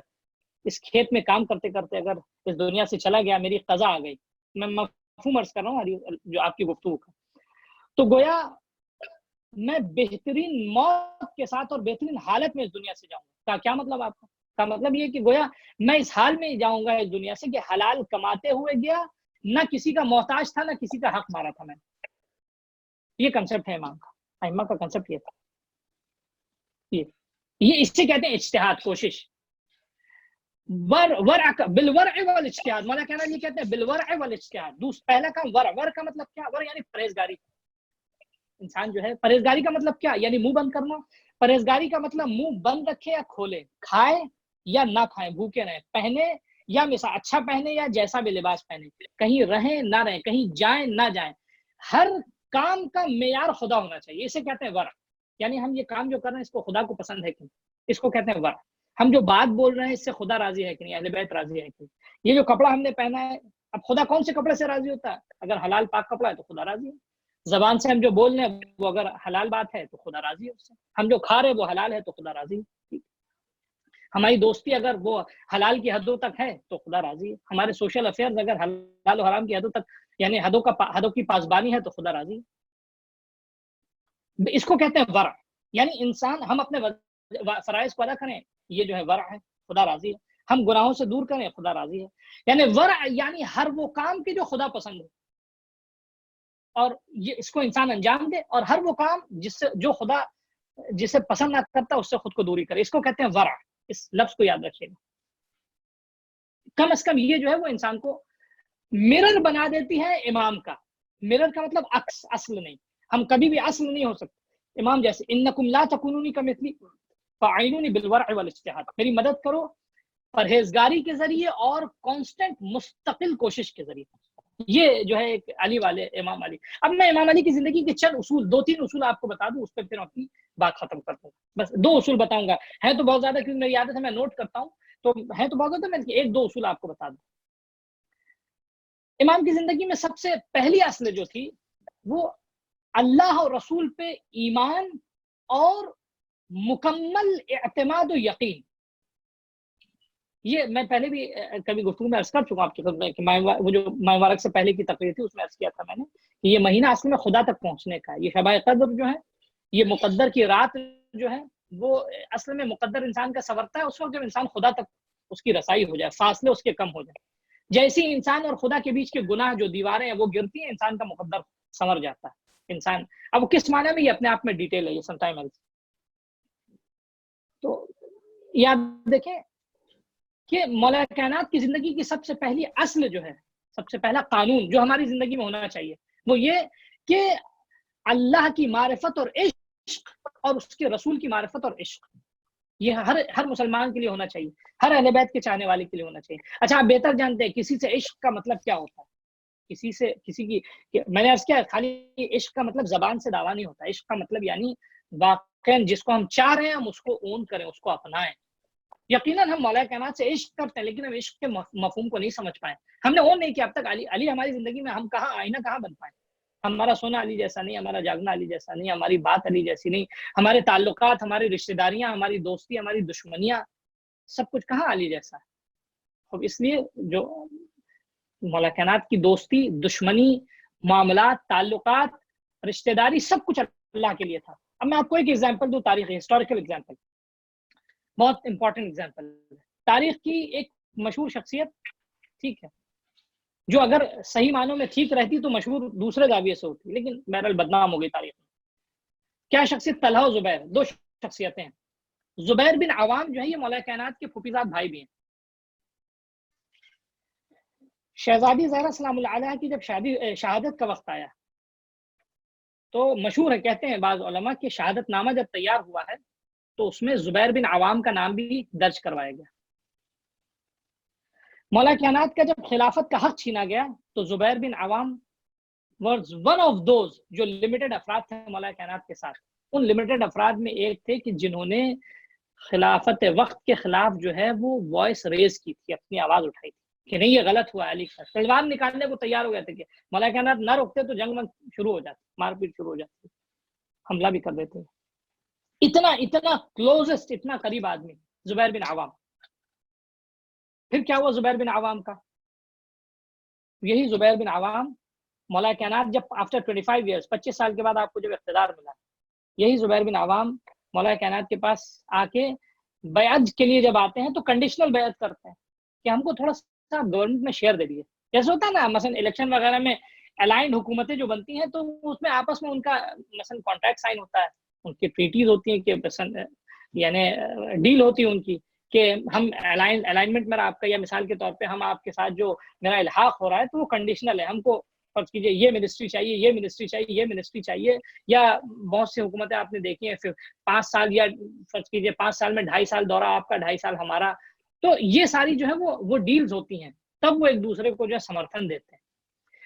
اس کھیت میں کام کرتے کرتے اگر اس دنیا سے چلا گیا، میری قضا آ گئی، میں مفہوم عرض کر رہا ہوں جو آپ کی گفتگو کا، تو گویا میں بہترین موت کے ساتھ اور بہترین حالت میں اس دنیا سے جاؤں گا۔ کیا مطلب آپ کا مطلب یہ کہ گویا میں اس حال میں جاؤں گا اس دنیا سے کہ حلال کماتے ہوئے گیا، نہ کسی کا محتاج تھا، نہ کسی کا حق مارا تھا میں نے۔ یہ کنسپٹ ہے امام کا، ائمہ کا کنسپٹ یہ تھا، یہ اس سے کہتے ہیں اجتہاد، کوشش۔ بالورع والاجتہاد، مولا کہنا یہ کہتے ہیں بالورع والاجتہاد۔ پہلا کام ورع کا مطلب کیا؟ ورع یعنی پرہیزگاری۔ انسان جو ہے پرہیزگاری کا مطلب کیا؟ یعنی منہ بند کرنا۔ پرہیزگاری کا مطلب منہ بند رکھے یا کھولے، کھائے یا نہ کھائیں، بھوکے رہیں، پہنے یا مثال اچھا پہنے یا جیسا بھی لباس پہنے، کہیں رہیں نہ رہیں، کہیں جائیں نہ جائیں، ہر کام کا معیار خدا ہونا چاہیے۔ اسے کہتے ہیں ورع، یعنی ہم یہ کام جو کر رہے ہیں اس کو خدا کو پسند ہے کہ نہیں، اس کو کہتے ہیں ورع۔ ہم جو بات بول رہے ہیں اس سے خدا راضی ہے کہ نہیں، اہل بیت راضی ہے کہ نہیں۔ یہ جو کپڑا ہم نے پہنا ہے، اب خدا کون سے کپڑے سے راضی ہوتا ہے؟ اگر حلال پاک کپڑا ہے تو خدا راضی ہے۔ زبان سے ہم جو بول رہے ہیں وہ اگر حلال بات ہے تو خدا راضی ہے اس سے۔ ہم جو کھا رہے ہیں وہ حلال ہے تو خدا راضی ہے۔ ہماری دوستی اگر وہ حلال کی حدوں تک ہے تو خدا راضی ہے۔ ہمارے سوشل افیئرز اگر حلال و حرام کی حدوں تک، یعنی حدوں کی پاسبانی ہے تو خدا راضی ہے۔ اس کو کہتے ہیں ورع، یعنی انسان، ہم اپنے فرائض کو ادا کریں، یہ جو ہے ورع ہے، خدا راضی ہے۔ ہم گناہوں سے دور کریں، خدا راضی ہے۔ یعنی ورع یعنی ہر وہ کام کی جو خدا پسند ہے، اور یہ اس کو انسان انجام دے، اور ہر وہ کام جو خدا جسے پسند نہ کرتا اس سے خود کو دوری کرے، اس کو کہتے ہیں ورع۔ اس لفظ کو یاد رکھیے گا۔ کم از کم یہ جو ہے وہ انسان کو مرر بنا دیتی ہے امام کا۔ مرر کا مطلب عکس، اصل نہیں، ہم کبھی بھی اصل نہیں ہو سکتے امام جیسے۔ انکم لا تکونونی کمثلی فاعینونی بالورع والاجتہاد، میری مدد کرو پرہیزگاری کے ذریعے اور کانسٹنٹ مستقل کوشش کے ذریعے۔ یہ جو ہے ایک علی والے امام علی۔ اب میں امام علی کی زندگی کے چند اصول، 2-3 اصول آپ کو بتا دوں، اس پہ پھر اپنی بات ختم کر دوں گا۔ بس 2 اصول بتاؤں گا، ہیں تو بہت زیادہ کیونکہ میری عادت ہے میں نوٹ کرتا ہوں، تو ہیں تو بہت زیادہ، میں 1-2 اصول آپ کو بتا دوں۔ امام کی زندگی میں سب سے پہلی اصل جو تھی وہ اللہ اور رسول پہ ایمان اور مکمل اعتماد و یقین. یہ میں پہلے بھی کبھی گفتگو میں عرض کر چکا آپ کی خدمت میں کہ وہ جو ماہ مبارک سے پہلے کی تقریر تھی اس میں عرض کیا تھا میں نے کہ یہ مہینہ اصل میں خدا تک پہنچنے کا ہے. یہ شب قدر جو ہے، یہ مقدر کی رات جو ہے، وہ اصل میں مقدر انسان کا سنورتا ہے اس وقت جب انسان خدا تک اس کی رسائی ہو جائے، فاصلے اس کے کم ہو جائے. جیسی انسان اور خدا کے بیچ کے گناہ جو دیواریں ہیں وہ گرتی ہیں، انسان کا مقدر سنور جاتا ہے. انسان اب وہ کس معنی میں، یہ اپنے آپ میں ڈیٹیل ہے، یہ سم ٹائم ایلس. تو یاد دیکھیں کہ مولا کائنات کی زندگی کی سب سے پہلی اصل جو ہے، سب سے پہلا قانون جو ہماری زندگی میں ہونا چاہیے وہ یہ کہ اللہ کی معرفت اور عشق اور اس کے رسول کی معرفت اور عشق، یہ ہر مسلمان کے لیے ہونا چاہیے، ہر اہل بیت کے چاہنے والے کے لیے ہونا چاہیے. اچھا آپ بہتر جانتے ہیں کسی سے عشق کا مطلب کیا ہوتا ہے. کسی کی میں نے عرض کیا خالی عشق کا مطلب زبان سے دعویٰ نہیں ہوتا. عشق کا مطلب یعنی واقعاً جس کو ہم چاہ رہے ہیں ہم اس کو اون کریں، اس کو اپنائیں. یقیناً ہم مولا کائنات سے عشق کرتے ہیں لیکن ہم عشق کے مفہوم کو نہیں سمجھ پائے. ہم نے اون نہیں کیا اب تک. علی ہماری زندگی میں ہم کہاں آئینہ کہاں بن پائے. ہمارا سونا علی جیسا نہیں، ہمارا جاگنا علی جیسا نہیں، ہماری بات علی جیسی نہیں، ہمارے تعلقات، ہماری رشتہ داریاں، ہماری دوستی، ہماری دشمنیاں، سب کچھ کہاں علی جیسا ہے. اب اس لیے جو مولا کائنات کی دوستی، دشمنی، معاملات، تعلقات، رشتہ داری، سب کچھ اللہ کے لیے تھا. اب میں آپ کو ایک ایگزامپل دوں، تاریخی ہسٹوریکل ایگزامپل، بہت امپورٹنٹ ایگزامپل. تاریخ کی ایک مشہور شخصیت، ٹھیک ہے، جو اگر صحیح معنوں میں ٹھیک رہتی تو مشہور دوسرے زاویے سے ہوتی، لیکن بہرحال بدنام ہو گئی تاریخ میں. کیا شخصیت؟ طلحہ و زبیر، دو شخصیتیں ہیں. زبیر بن عوام جو ہے یہ مولا کائنات کے پھوپھیزاد بھائی بھی ہیں. شہزادی زہرا سلام اللہ علیہا کی جب شہادت کا وقت آیا تو مشہور ہے، کہتے ہیں بعض علماء کہ شہادت نامہ جب تیار ہوا ہے تو اس میں زبیر بن عوام کا نام بھی درج کروایا گیا. مولا کائنات کا جب خلافت کا حق چھینا گیا تو زبیر بن عوام was one of those جو لمیٹڈ افراد تھے مولا کائنات کے ساتھ. ان لمیٹڈ افراد میں ایک تھے کہ جنہوں نے خلافت وقت کے خلاف جو ہے وہ وائس ریز کی تھی، اپنی آواز اٹھائی تھی کہ نہیں یہ غلط ہوا. علی کا تلوار نکالنے کو تیار ہو گئے تھے کہ مولا کائنات نہ روکتے تو جنگ شروع ہو جاتی، مار پیٹ شروع ہو جاتی، حملہ بھی کر دیتے. اتنا کلوزسٹ، اتنا قریب آدمی زبیر بن عوام. پھر کیا ہوا زبیر بن عوام کا؟ یہی زبیر بن عوام مولا کائنات جب آفٹر 25 ایئرس، 25 سال کے بعد آپ کو جب اقتدار ملا، یہی زبیر بن عوام مولا کائنات کے پاس آ کے بیعت کے لیے جب آتے ہیں تو کنڈیشنل بیعت کرتے ہیں کہ ہم کو تھوڑا سا گورنمنٹ میں شیئر دے دیے. جیسے ہوتا ہے نا مثلا الیکشن وغیرہ میں الائنڈ حکومتیں جو بنتی ہیں تو اس میں آپس میں ان کا مثلا کانٹریکٹ سائن ہوتا ہے، ان کی ٹریٹیز ہوتی ہیں کہ یعنی ڈیل ہوتی ہے ان کی کہ ہم الائنمنٹ میرا آپ کا، یا مثال کے طور پہ ہم آپ کے ساتھ جو میرا الحاق ہو رہا ہے تو وہ کنڈیشنل ہے. ہم کو فرض کیجیے یہ منسٹری چاہیے، یہ منسٹری چاہیے، یہ منسٹری چاہیے. یا بہت سی حکومتیں آپ نے دیکھی ہیں پھر 5 سال، یا فرض کیجیے 5 سال میں 2.5 سال دورہ آپ کا، 2.5 سال ہمارا. تو یہ ساری جو ہے وہ ڈیلز ہوتی ہیں، تب وہ ایک دوسرے کو جو ہے سمرتھن دیتے ہیں.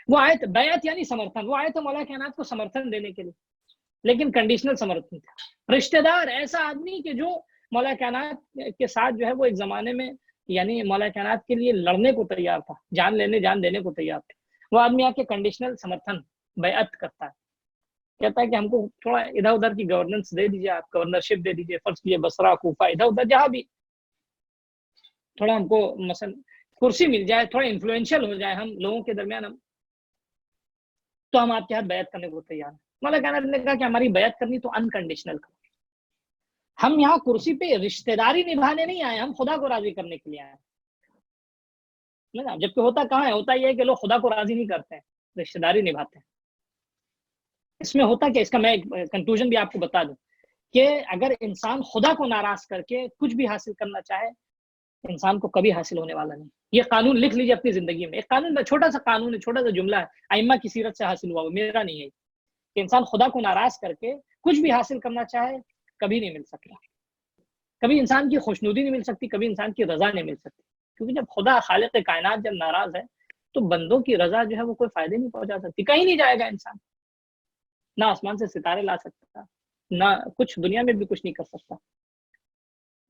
وہ آئے تھے بیعت یعنی سمرتھن، وہ آئے تھے مولا کائنات کو سمرتھن دینے کے لیے، لیکن کنڈیشنل سمرتھن تھا. رشتہ دار ایسا آدمی کہ جو مولا کائنات کے ساتھ جو ہے وہ ایک زمانے میں یعنی مولا کائنات کے لیے لڑنے کو تیار تھا، جان لینے جان دینے کو تیار تھا. وہ آدمی آ کے کنڈیشنل سمرتھن بیعت کرتا ہے، کہتا ہے کہ ہم کو تھوڑا ادھر ادھر کی گورننس دے دیجیے، آپ گورنرشپ دے دیجیے، فرض کیجیے بصرہ، کوفہ، ادھر ادھر جہاں بھی تھوڑا ہم کو مثلا کرسی مل جائے، تھوڑا انفلوئنشل ہو جائے ہم لوگوں کے درمیان، ہم تو ہم آپ کے ہاتھ بیعت کرنے کو تیار ہیں. مولا کائنات نے کہا کہ ہماری بیعت کرنی تو انکنڈیشنل کرو. ہم یہاں کرسی پہ رشتہ داری نبھانے نہیں آئے، ہم خدا کو راضی کرنے کے لیے آئے. جبکہ ہوتا کہاں ہے؟ ہوتا یہ ہے کہ لوگ خدا کو راضی نہیں کرتے ہیں، رشتہ داری نبھاتے ہیں. اس میں ہوتا کہ اس کا میں ایک کنکلوژن بھی آپ کو بتا دوں کہ اگر انسان خدا کو ناراض کر کے کچھ بھی حاصل کرنا چاہے، انسان کو کبھی حاصل ہونے والا نہیں. یہ قانون لکھ لیجیے اپنی زندگی میں. ایک قانون، چھوٹا سا قانون ہے، چھوٹا سا جملہ ہے، ائمہ کی سیرت سے حاصل ہوا، وہ میرا نہیں ہے، کہ انسان خدا کو ناراض کر کے کچھ بھی حاصل کرنا چاہے کبھی نہیں مل سکتا. کبھی انسان کی خوشنودی نہیں مل سکتی، کبھی انسان کی رضا نہیں مل سکتی. کیونکہ جب خدا خالق کائنات جب ناراض ہے تو بندوں کی رضا جو ہے وہ کوئی فائدے نہیں پہنچا سکتی. کہیں نہیں جائے گا انسان، نہ آسمان سے ستارے لا سکتا، نہ کچھ دنیا میں بھی کچھ نہیں کر سکتا،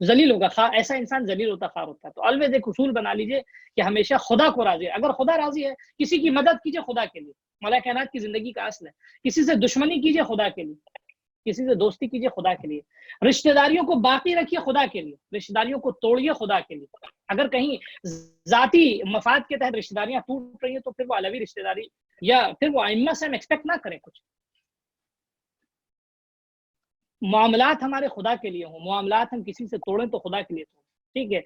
ذلیل ہوگا. ایسا انسان ذلیل ہوتا، خار ہوتا ہے. تو آلویز ایک اصول بنا لیجئے کہ ہمیشہ خدا کو راضی ہے. اگر خدا راضی ہے، کسی کی مدد کیجئے خدا کے لیے. مولا کائنات کی زندگی کا اصل ہے کسی سے دشمنی کیجئے خدا کے لیے. کسی سے دوستی کیجیے خدا کے لیے، رشتہ داریوں کو باقی رکھیے خدا کے لیے، رشتہ داریوں کو توڑیے خدا کے لیے. اگر کہیں ذاتی مفاد کے تحت رشتہ داریاں ٹوٹ رہی ہیں تو پھر وہ علوی رشتہ داری یا پھر وہ ائمہ سے ہم ایکسپیکٹ نہ کریں. کچھ معاملات ہمارے خدا کے لیے ہوں، معاملات ہم کسی سے توڑیں تو خدا کے لیے توڑیں. ٹھیک ہے.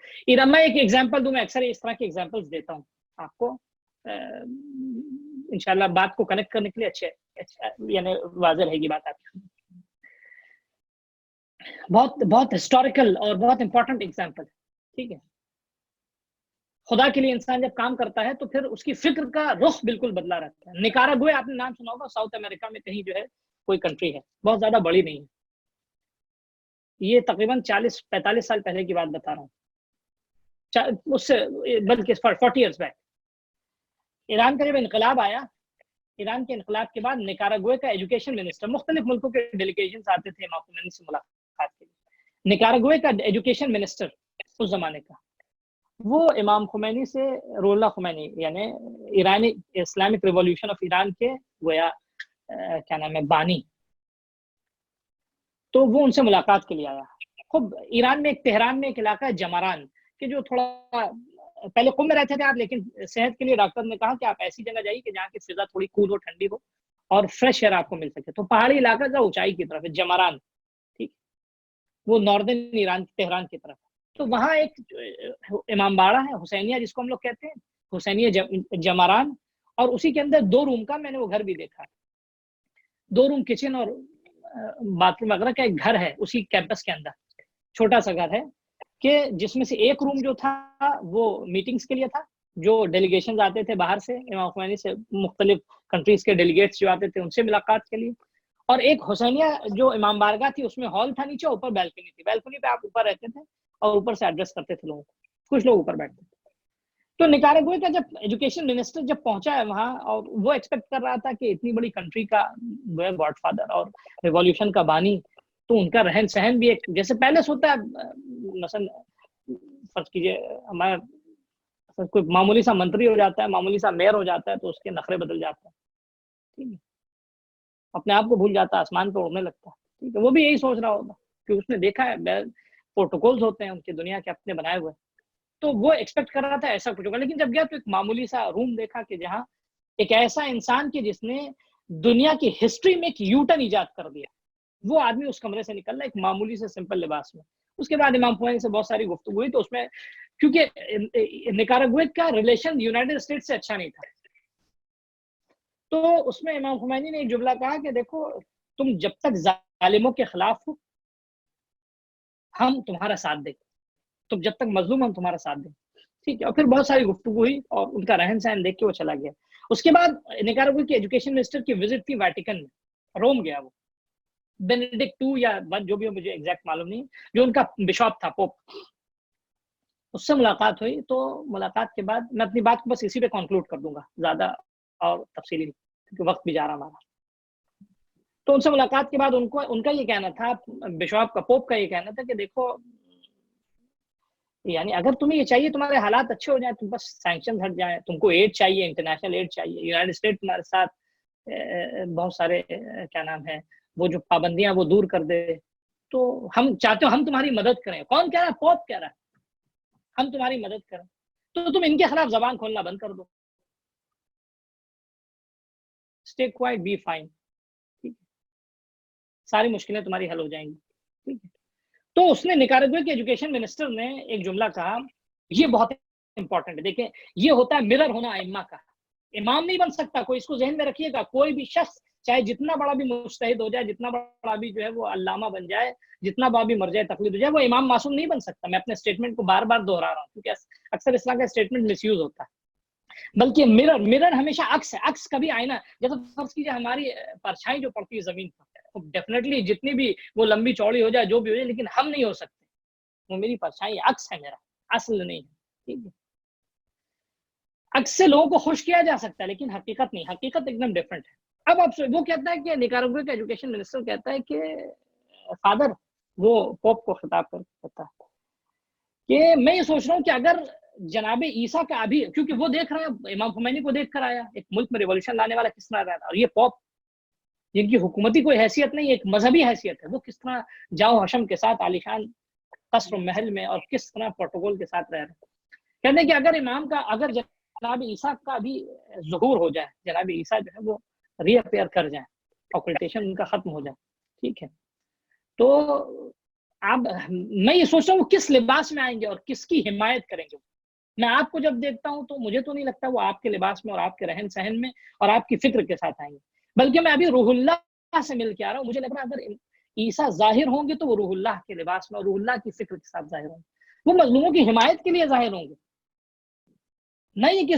میں ایک ایگزامپل دوں، میں اکثر اس طرح کی ایگزامپلس دیتا ہوں آپ کو، انشاءاللہ بات کو کنیکٹ کرنے کے لیے اچھا یعنی واضح رہے گی بات آپ کی. بہت ہسٹوریکل اور بہت امپورٹنٹ ایگزامپل. ٹھیک ہے. خدا کے لیے انسان جب کام کرتا ہے تو پھر اس کی فکر کا رخ بالکل بدلا رہتا ہے. نکاراگوئے آپ نے نام سنا ہوگا، ساؤتھ امریکہ میں کہیں جو ہے کوئی کنٹری ہے، بہت زیادہ بڑی نہیں ہے. یہ تقریباً 40-45 سال پہلے کی بات بتا رہا ہوں، اس سے بلکہ 40 ایئرس بیک. ایران کا جب انقلاب آیا، ایران کے انقلاب کے بعد نکاراگوئے کا ایجوکیشن منسٹر، مختلف ملکوں کے ڈیلیگیشنز آتے تھے امام خمینی سے ملاقات کے لیے. نکاراگوئے کا ایجوکیشن منسٹر اس زمانے کا، وہ امام خمینی سے، روح اللہ خمینی یعنی ایرانی اسلامک ریولیوشن آف ایران کے گویا کیا نام ہے بانی، تو وہ ان سے ملاقات کے لیے آیا. خب ایران میں تہران میں ایک علاقہ ہے جماران، کہ جو تھوڑا پہلے قم میں رہتے تھے آپ، لیکن صحت کے لیے ڈاکٹر نے کہا کہ آپ ایسی جگہ جائیے کہ جہاں کی فضا تھوڑی کول ہو، ٹھنڈی ہو اور فریش ایئر آپ کو مل سکے. تو پہاڑی علاقہ کا اونچائی کی طرف ہے جماران، ٹھیک، وہ ناردرن ایران تہران کی طرف. تو وہاں ایک امام باڑہ ہے حسینیہ جس کو ہم لوگ کہتے ہیں، حسینیہ جماران، اور اسی کے اندر 2 روم کا میں نے وہ گھر بھی دیکھا. 2 روم کچن اور باتھ روم وغیرہ کا ایک گھر ہے اسی کیمپس کے اندر، چھوٹا سا گھر ہے کہ جس میں سے ایک روم جو تھا وہ میٹنگز کے لیے تھا، جو ڈیلیگیشنز آتے تھے باہر سے امام خمینی سے، مختلف کنٹریز کے ڈیلیگیٹس جو آتے تھے ان سے ملاقات کے لیے. اور ایک حسینیہ جو امام بارگاہ تھی اس میں ہال تھا نیچے، اوپر بیلکنی تھی. بیلکنی پہ آپ اوپر رہتے تھے اور اوپر سے ایڈریس کرتے تھے لوگوں کو، کچھ لوگ اوپر بیٹھتے تھے. تو نکاراگوئے کا جب ایجوکیشن منسٹر جب پہنچا ہے وہاں، اور وہ ایکسپیکٹ کر رہا تھا کہ اتنی بڑی کنٹری کا گاڈ فادر اور ریولیوشن کا بانی، تو ان کا رہن سہن بھی ایک جیسے پہلے سے ہوتا ہے. مثلا فرض کیجئے ہمارا کوئی معمولی سا منتری ہو جاتا ہے، معمولی سا میئر ہو جاتا ہے تو اس کے نخرے بدل جاتے ہیں. ٹھیک ہے. اپنے آپ کو بھول جاتا ہے، آسمان پہ اڑنے لگتا ہے. ٹھیک ہے. وہ بھی یہی سوچ رہا ہوگا کہ اس نے دیکھا ہے پروٹوکولز ہوتے ہیں ان کی دنیا کے اپنے بنائے ہوئے، تو وہ ایکسپیکٹ کر رہا تھا ایسا کچھ ہوگا. لیکن جب گیا تو ایک معمولی سا روم دیکھا کہ جہاں ایک ایسا انسان کہ جس نے دنیا کی ہسٹری میں ایک یو ٹرن ایجاد کر دیا، وہ آدمی اس کمرے سے نکل رہا ہے ایک معمولی سے سمپل لباس میں. اس کے بعد امام خمینی سے بہت ساری گفتگو ہوئی، تو اس میں کیونکہ نکاراگوئے کا ریلیشن یونائٹڈ اسٹیٹ سے اچھا نہیں تھا، تو اس میں امام خمینی نے ایک جملہ کہا کہ دیکھو تم جب تک ظالموں کے خلاف ہو ہم تمہارا ساتھ دیں، تم جب تک مظلوم ہم تمہارا ساتھ دیں. ٹھیک ہے. اور پھر بہت ساری گفتگو ہوئی اور ان کا رہن سہن دیکھ کے وہ چلا گیا. اس کے بعد نکاراگوئے کی ایجوکیشن منسٹر کی وزٹ تھی ویٹیکن میں، روم گیا وہ، بینیڈکٹ 2 یا 1 جو بھی ہو مجھے ایگزیکٹ معلوم نہیں، جو ان کا بشاپ تھا، پوپ، اس سے ملاقات ہوئی. تو ملاقات کے بعد میں اپنی بات کو بس اسی پہ کنکلوڈ کر دوں گا، زیادہ اور تفصیلی نہیں کیونکہ وقت بھی جا رہا ہمارا. تو ان سے ملاقات کے بعد ان کا یہ کہنا تھا، بشاپ کا، پوپ کا یہ کہنا تھا کہ دیکھو یعنی اگر تمہیں یہ چاہیے تمہارے حالات اچھے ہو جائیں، تم بس سینکشن ہٹ جائیں، تم کو ایڈ چاہیے، انٹرنیشنل ایڈ چاہیے، یونائٹڈ اسٹیٹ تمہارے ساتھ بہت سارے کیا نام ہے وہ جو پابندیاں وہ دور کر دے، تو ہم چاہتے ہو ہم تمہاری مدد کریں. کون کہہ رہا ہے؟ پوپ کہہ رہا ہے ہم تمہاری مدد کریں، تو تم ان کے خلاف زبان کھولنا بند کر دو، اسٹے کوائٹ، بی فائن، ساری مشکلیں تمہاری حل ہو جائیں گی. ٹھیک ہے. تو اس نے نکاراگوئے کے ایجوکیشن منسٹر نے ایک جملہ کہا، یہ بہت امپورٹنٹ ہے. دیکھیں یہ ہوتا ہے مرر ہونا ائمہ کا. امام نہیں بن سکتا کوئی، اس کو ذہن میں رکھیے گا. کوئی بھی شخص چاہے جتنا بڑا بھی مجتہد ہو جائے، جتنا بڑا بھی جو ہے وہ علامہ بن جائے، جتنا بڑا بھی مرجع تقلید ہو جائے، وہ امام معصوم نہیں بن سکتا. میں اپنے اسٹیٹمنٹ کو بار بار دہرا رہا ہوں کیونکہ اکثر اسلام کا اسٹیٹمنٹ مس یوز ہوتا ہے. بلکہ مرر ہمیشہ عکس ہے، عکس کبھی آئینہ. جیسے فرض کیجیے ہماری پرچھائی جو پڑتی ہے زمین پر، ڈیفینیٹلی جتنی بھی وہ لمبی چوڑی ہو جائے، جو بھی ہو جائے، لیکن ہم نہیں ہو سکتے. وہ میری پرچھائی عکس ہے، میرا اصل نہیں ہے. ٹھیک ہے. عکس سے لوگوں کو خوش کیا جا سکتا ہے لیکن حقیقت نہیں، حقیقت ایک دم ڈفرینٹ ہے. اب آپ وہ کہتا ہے کہ نکاراگوئے کا ایجوکیشن منسٹر کہتا ہے کہ فادر، وہ پوپ کو خطاب کر کہتا ہے کہ میں یہ سوچ رہا ہوں کہ اگر جناب عیسیٰ کا ابھی، کیونکہ وہ دیکھ رہا ہے امام خمینی کو دیکھ کر آیا ایک ملک میں ریولوشن لانے والا کس طرح رہا، اور یہ پوپ جن کی حکومتی کوئی حیثیت نہیں، ایک مذہبی حیثیت ہے، وہ کس طرح جاؤ حشم کے ساتھ عالیشان قصر و محل میں اور کس طرح پروٹوکول کے ساتھ رہ رہے ہیں۔ کہتے ہیں کہ اگر امام کا، اگر جناب عیسیٰ کا بھی ظہور ہو جائے، جناب عیسیٰ جو ہے وہ ری اپیئر کر جائیں، آکلٹیشن ان کا ختم ہو جائے، ٹھیک ہے، تو آپ، میں یہ سوچ رہا ہوں وہ کس لباس میں آئیں گے اور کس کی حمایت کریں گے۔ میں آپ کو جب دیکھتا ہوں تو مجھے تو نہیں لگتا وہ آپ کے لباس میں اور آپ کے رہن سہن میں اور آپ کی فکر کے ساتھ آئیں گے، بلکہ میں ابھی روح اللہ سے مل کے آ رہا ہوں، مجھے لگ رہا ہے اگر عیسیٰ ظاہر ہوں گے تو وہ روح اللہ کے لباس میں اور روح اللہ کی فکر کے ساتھ ظاہر ہوں گے، وہ مظلوموں کی حمایت کے لیے ظاہر ہوں گے، نہیں کہ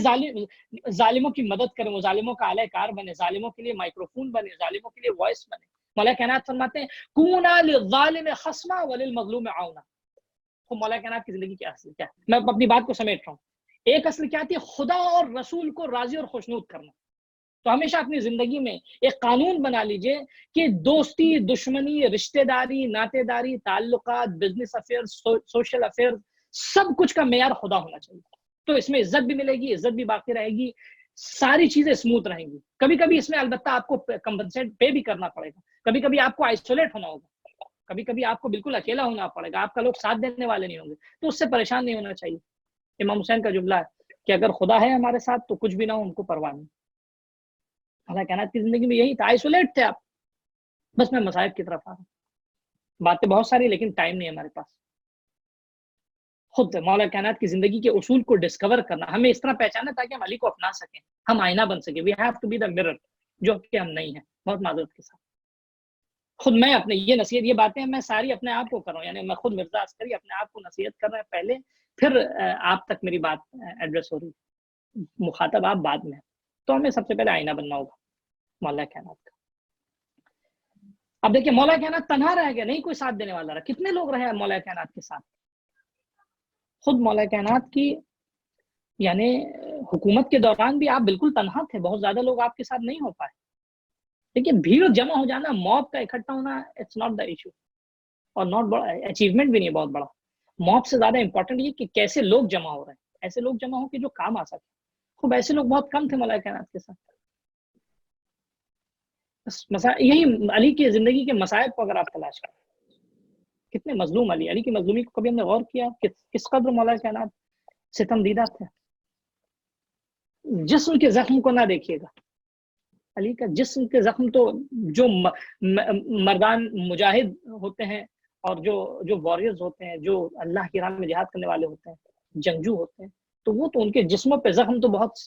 ظالموں کی مدد کریں، وہ ظالموں کا اعلی کار بنے، ظالموں کے لیے مائکروفون بنے، ظالموں کے لیے وائس بنے۔ مولا کائنات فرماتے ہیں کونا للظالم خصما وللمظلوم عونا۔ تو مولا کائنات کی زندگی کیا اصل کیا ہے؟ میں اپنی بات کو سمیٹ رہا ہوں۔ ایک اصل کیا تھی؟ خدا اور رسول کو راضی اور خوشنود کرنا۔ تو ہمیشہ اپنی زندگی میں ایک قانون بنا لیجئے کہ دوستی، دشمنی، رشتہ داری، ناطے داری، تعلقات، بزنس افیئر، سوشل افیئر، سب کچھ کا معیار خدا ہونا چاہیے، تو اس میں عزت بھی ملے گی، عزت بھی باقی رہے گی، ساری چیزیں اسموتھ رہیں گی۔ کبھی کبھی اس میں البتہ آپ کو کمپنسیٹ پے بھی کرنا پڑے گا، کبھی کبھی آپ کو آئسولیٹ ہونا ہوگا، کبھی کبھی آپ کو بالکل اکیلا ہونا پڑے گا، آپ کا لوگ ساتھ دینے والے نہیں ہوں گے، تو اس سے پریشان نہیں ہونا چاہیے۔ امام حسین کا جملہ ہے کہ اگر خدا ہے ہمارے ساتھ تو کچھ بھی نہ ہو ہم کو پرواہ نہیں۔ اللہ کائنات کی زندگی میں یہی تھا، آئسولیٹ تھے آپ۔ بس میں مصائب کی طرف آ رہا ہوں، باتیں بہت ساری لیکن ٹائم نہیں ہے ہمارے پاس۔ خود مولا کائنات کی زندگی کے اصول کو ڈسکور کرنا، ہمیں اس طرح پہچانا تاکہ ہم علی کو اپنا سکیں، ہم آئینہ بن سکیں۔ We have to be the mirror, جو کہ ہم نہیں ہیں، بہت معذرت کے ساتھ۔ خود میں اپنے یہ نصیحت، یہ باتیں میں ساری اپنے آپ کو کر رہا ہوں، یعنی میں خود مرزا عسکری اپنے آپ کو نصیحت کر رہا ہے پہلے، پھر آپ تک میری بات ایڈریس ہو رہی، مخاطب آپ بعد میں۔ تو ہمیں سب سے پہلے آئینہ بننا ہوگا مولا کائنات کا۔ اب دیکھیں مولا کائنات تنہا رہ گیا، نہیں کوئی ساتھ دینے والا رہا، کتنے لوگ رہے مولا کائنات کے ساتھ؟ خود مولا کائنات کی یعنی حکومت کے دوران بھی آپ بالکل تنہا تھے، بہت زیادہ لوگ آپ کے ساتھ نہیں ہو پائے، لیکن بھیڑ جمع ہو جانا، موب کا اکٹھا ہونا، اٹس ناٹ دا ایشو، اور ناٹ بڑا اچیومنٹ بھی نہیں بہت بڑا۔ موب سے زیادہ امپورٹنٹ یہ کہ کیسے لوگ جمع ہو رہے ہیں، ایسے لوگ جمع ہو کہ جو کام آ سکے۔ خوب ایسے لوگ بہت کم تھے مولا کائنات کے ساتھ۔ یہی علی کی زندگی کے مصائب کو اگر آپ تلاش کریں، کتنے مظلوم علی کی مظلومی کو کبھی ہم نے غور کیا؟ کس قدر مولا کائنات ستم دیدہ تھے؟ جسم کے زخم کو نہ دیکھیے گا، علی کا جسم کے زخم تو جو مردان مجاہد ہوتے ہیں اور جو واریئرز ہوتے ہیں، جو اللہ کی راہ میں جہاد کرنے والے ہوتے ہیں، جنگجو ہوتے ہیں، تو وہ تو ان کے جسموں پہ زخم تو بہت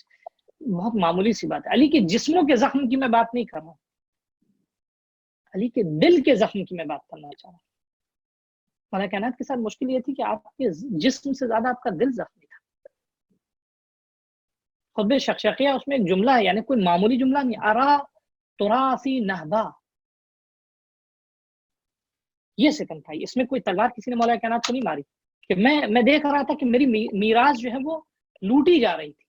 بہت معمولی سی بات ہے۔ علی کے جسموں کے زخم کی میں بات نہیں کر رہا ہوں، علی کے دل کے زخم کی میں بات کرنا چاہ رہا ہوں۔ مولا کائنات کے ساتھ مشکل یہ تھی کہ آپ کے جسم سے زیادہ آپ کا دل زخمی تھا۔ خطبہ شقشقیہ اس میں ایک جملہ ہے، یعنی کوئی معمولی جملہ نہیں، ارا تراسی نہبا، یہ ستم تھا، اس میں کوئی تلوار کسی نے مولا کائنات کو نہیں ماری، کہ میں دیکھ رہا تھا کہ میری میراث جو ہے وہ لوٹی جا رہی تھی۔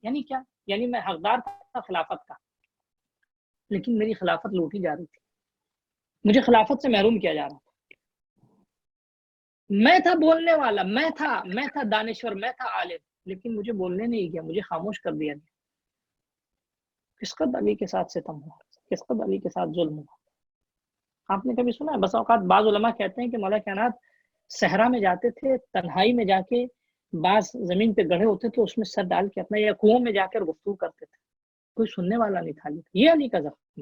یعنی کیا؟ یعنی میں حقدار تھا خلافت کا، لیکن میری خلافت لوٹی جا رہی تھی، مجھے خلافت سے محروم کیا جا رہا تھا۔ میں تھا بولنے والا، میں تھا دانشور، میں تھا عالم، لیکن مجھے بولنے نہیں گیا، مجھے خاموش کر دیا گیا۔ کس قدر علی کے ساتھ ستم ہوا، کس قدر علی کے ساتھ ظلم ہوا۔ آپ نے کبھی سنا ہے؟ بس اوقات بعض علماء کہتے ہیں کہ مولا کائنات صحرا میں جاتے تھے، تنہائی میں جا کے بعض زمین پہ گڑھے ہوتے تھے، اس میں سر ڈال کے اپنا، یا کنویں میں جا کر گفتگو کرتے تھے، کوئی سننے والا نہیں تھا۔ یہ علی کا زخم۔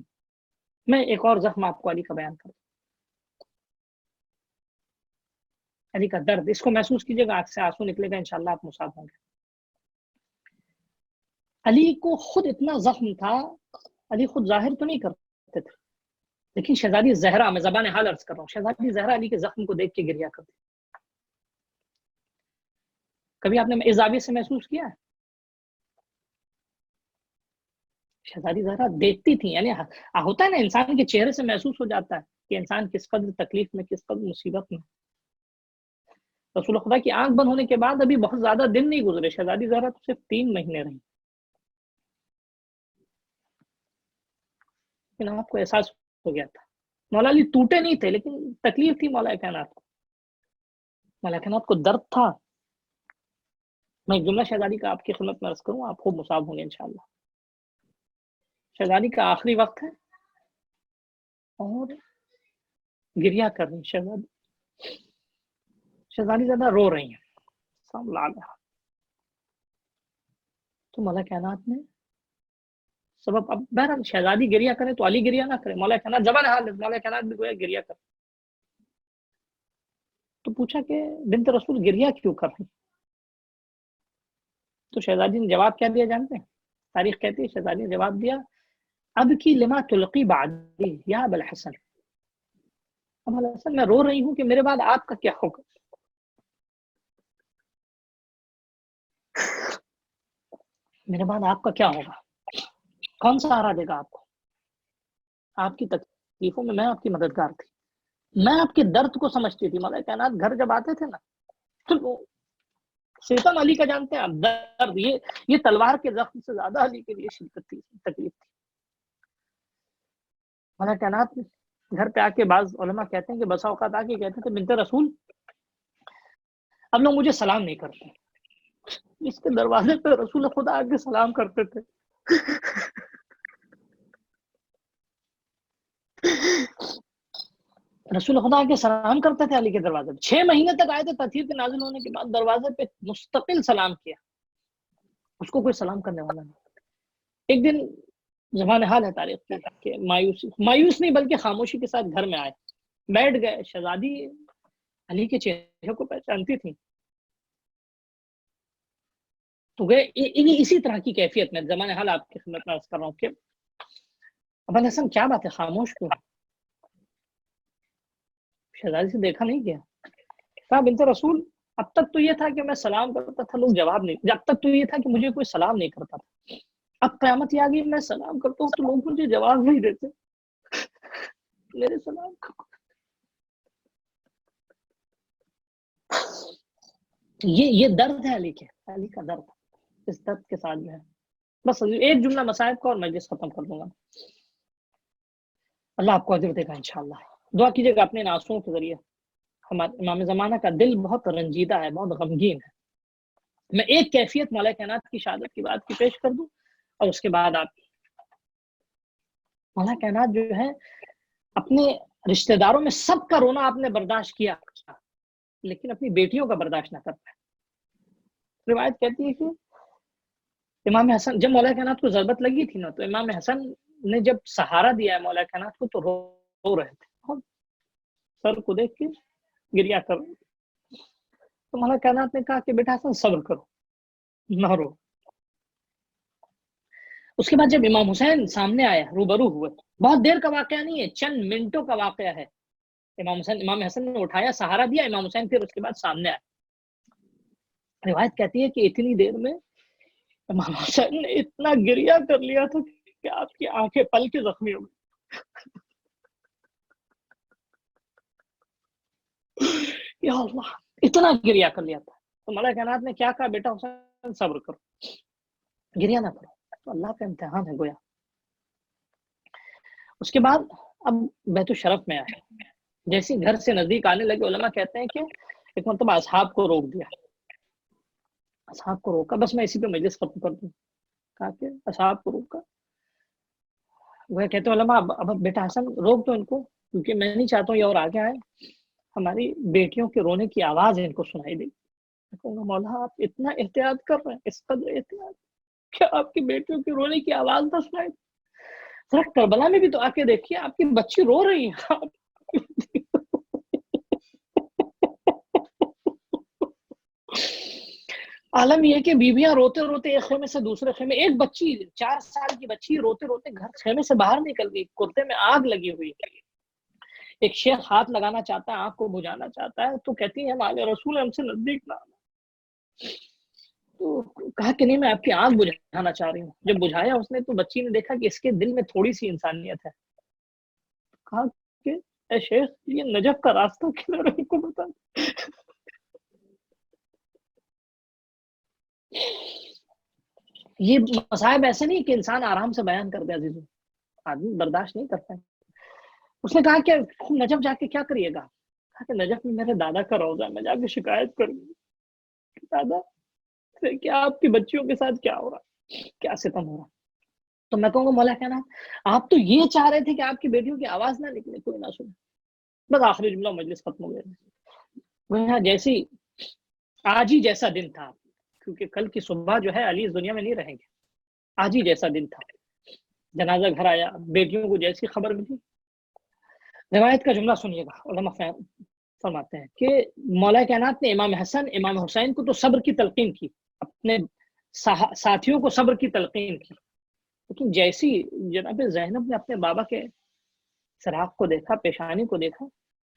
میں ایک اور زخم آپ کو علی کا بیان کروں، علی کا درد، اس کو محسوس کیجیے گا، آنکھ سے آنسو نکلے گا، انشاءاللہ آپ مصاب ہوں گے۔ علی کو خود اتنا زخم تھا، علی خود ظاہر تو نہیں کرتے تھے، لیکن شہزادی زہرا، میں زبان حال عرض کر رہا ہوں، شہزادی زہرا علی کے زخم کو دیکھ کے گریا کرتی۔ کبھی آپ نے اس زاویے سے محسوس کیا ہے؟ شہزادی زہرا دیکھتی تھی، یعنی ہوتا ہے نا انسان کے چہرے سے محسوس ہو جاتا ہے کہ انسان کس قدر تکلیف میں، کس قدر مصیبت میں۔ رسول خدا کی آنکھ بند ہونے کے بعد ابھی بہت زیادہ دن نہیں گزرے، شہزادی زہرا تو صرف 3 مہینے رہی، لیکن آپ کو احساس ہو گیا تھا۔ مولا علی ٹوٹے نہیں تھے، لیکن تکلیف تھی مولا کائنات کو، مولا کائنات کو درد تھا۔ میں ایک جملہ شہزادی کا آپ کی خدمت میں عرض کروں، آپ خوب مصاب ہوں گے انشاءاللہ۔ شہزادی کا آخری وقت ہے، اور گریا کر رہی شہزادی زیادہ رو رہی ہیں تو مولا کائنات نے سبب، اب بہرحال شہزادی گریا کرے تو علی گریا نہ کرے، مولا کائنات زبان حال، مولا کائنات بھی گویا گریا کر. تو پوچھا کہ بنت رسول گریا کیوں کر رہی؟ تو شہزادی نے جواب کیا دیا جانتے ہیں؟ تاریخ کہتی ہے شہزادی نے جواب دیا، اب کی لما تلقی بعدی یا ابا الحسن، ابو الحسن میں رو رہی ہوں کہ میرے بعد آپ کا کیا ہوگا، میرے بعد آپ کا کیا ہوگا، کون سہارا دے گا آپ کو، آپ کی تکلیفوں میں آپ کی مددگار تھی، میں آپ کے درد کو سمجھتی تھی. مولا کائنات گھر جب آتے تھے نا تو ستم علی کا جانتے ہیں آپ، درد، یہ تلوار کے زخم سے زیادہ علی کے لیے شدت تھی، تکلیف تھی. مولا کائنات گھر پہ آ کے بعض علماء کہتے ہیں کہ بسا اوقات آ کے کہتے تھے بنت رسول اب لوگ مجھے سلام نہیں کرتے، اس کے دروازے پہ رسول خدا آ کے سلام کرتے تھے. رسول خدا کے سلام کرتے تھے علی کے دروازے پہ، 6 مہینے تک آئے تھے تطہیر کے نازل ہونے کے بعد دروازے پہ مستقل سلام کیا، اس کو کوئی سلام کرنے والا نہیں. ایک دن زمان حال ہے تاریخ کی کہ مایوس نہیں بلکہ خاموشی کے ساتھ گھر میں آئے، بیٹھ گئے. شہزادی علی کے چہرے کو پہچانتی تھی تو گئے اسی طرح کی کیفیت میں زمان حال آپ کی خدمت میں عرض کر رہا ہوں کہ ابو الحسن کیا بات ہے خاموش کیوں؟ شہزادی سے دیکھا نہیں کیا، کہا بنت رسول اب تک تو یہ تھا کہ میں سلام کرتا تھا لوگ جواب نہیں، جب تک تو یہ تھا کہ مجھے کوئی سلام نہیں کرتا تھا، اب قیامت یہ آ گئی میں سلام کرتا ہوں تو لوگ مجھے جواب نہیں دیتے، میرے سلام کا یہ درد ہے علی کا درد، اس درد کے ساتھ جو ہے. بس ایک جملہ مصائب کا اور مجلس ختم کر دوں گا. اللہ آپ کو اجر دے گا انشاءاللہ. دعا کیجیے گا اپنے آنسوؤں کے ذریعے. ہمارے امام زمانہ کا دل بہت رنجیدہ ہے، بہت غمگین ہے. میں ایک کیفیت مولا کائنات کی شہادت کی بات کی پیش کر دوں اور اس کے بعد آپ. مولا کائنات جو ہے اپنے رشتہ داروں میں سب کا رونا آپ نے برداشت کیا لیکن اپنی بیٹیوں کا برداشت نہ کر پائے. روایت کہتی ہے کہ امام حسن جب مولا کائنات کو ضربت لگی تھی نا تو امام حسن نے جب سہارا دیا ہے مولا کائنات کو تو رو رہے تھے، سر کو دیکھ کے گریا کر. تو مولا کائنات نے کہا کہ بیٹا حسن صبر کرو نہ رو. اس کے بعد جب امام حسین سامنے آیا روبرو ہوئے، بہت دیر کا واقعہ نہیں ہے، چند منٹوں کا واقعہ ہے. امام حسن نے اٹھایا سہارا دیا، امام حسین پھر اس کے بعد سامنے آئے. روایت کہتی ہے کہ اتنی دیر میں امام حسین نے اتنا گریا کر لیا تھا کہ آپ کی آنکھیں پل کے زخمی ہو گئی. یا اللہ اتنا گریا کر لیا تھا. تو مولا کائنات نے کیا کہا، بیٹا حسین صبر کرو، گریا نہ کرو، تو اللہ کا امتحان ہے گویا. اس کے بعد اب بیت الشرف میں آئے، جیسے گھر سے نزدیک آنے لگے علماء کہتے ہیں کہ ایک مرتبہ اصحاب کو روک دیا، اصحاب کو روکا. بس میں اسی پہ مجلس ختم کر دوں. کہا کہ اصحاب کو روکا، وہ کہتے ہیں علماء اب بیٹا حسن روک دو ان کو، کیونکہ میں نہیں چاہتا ہوں یہ اور آگے آئے، ہماری بیٹیوں کے رونے کی آواز ان کو سنائی دے. میں کہوں گا مولا آپ اتنا احتیاط کر رہے ہیں، اس قدر احتیاط کہ آپ کی بیٹیوں کے رونے کی آواز نہ سنائی دے. ذرا کربلا میں بھی تو آ کے دیکھیے، آپ کی بچی رو رہی ہے. عالم یہ کہ بیویاں روتے روتے ایک خیمے سے دوسرے خیمے، ایک بچی 4 سال کی بچی روتے روتے گھر خیمے سے باہر نکل گئی، کرتے میں آگ لگی ہوئی. ایک شیخ ہاتھ لگانا چاہتا ہے، آنکھ کو بجھانا چاہتا ہے تو کہتی ہے ہمارے رسول ہم سے نزدیک نہ آنا. تو کہا کہ نہیں میں آپ کی آنکھ بجھانا چاہ رہی ہوں. جب بجھایا اس نے تو بچی نے دیکھا کہ اس کے دل میں تھوڑی سی انسانیت ہے. کہا کہ اے شیخ یہ نجف کا راستہ کنارے کو بتا. یہ مصائب ایسے نہیں کہ انسان آرام سے بیان کر دے عزیزوں، آدمی برداشت نہیں کرتا. اس نے کہا کہ نجف جا کے کیا کریے گا؟ کہا کہ نجف میں میرے دادا کا روزہ ہے، میں جا کے شکایت کروں گی دادا کیا آپ کی بچیوں کے ساتھ کیا ہو رہا، کیا ستم ہو رہا. تو میں کہوں گا مولا کائنات آپ تو یہ چاہ رہے تھے کہ آپ کی بیٹیوں کی آواز نہ نکلے، کوئی نہ سنے، بس آخری جملہ مجلس ختم ہو گیا۔ جیسی آج ہی جیسا دن تھا، کیونکہ کل کی صبح جو ہے علی اس دنیا میں نہیں رہیں گے، آج ہی جیسا دن تھا۔ جنازہ گھر آیا، بیٹیوں کو جیسی خبر ملی، روایت کا جملہ سنیے گا، علماء فرماتے ہیں کہ مولا کائنات نے امام حسن امام حسین کو تو صبر کی تلقین کی، اپنے ساتھیوں کو صبر کی تلقین کی، لیکن جیسی جناب زینب نے اپنے بابا کے سراغ کو دیکھا، پیشانی کو دیکھا،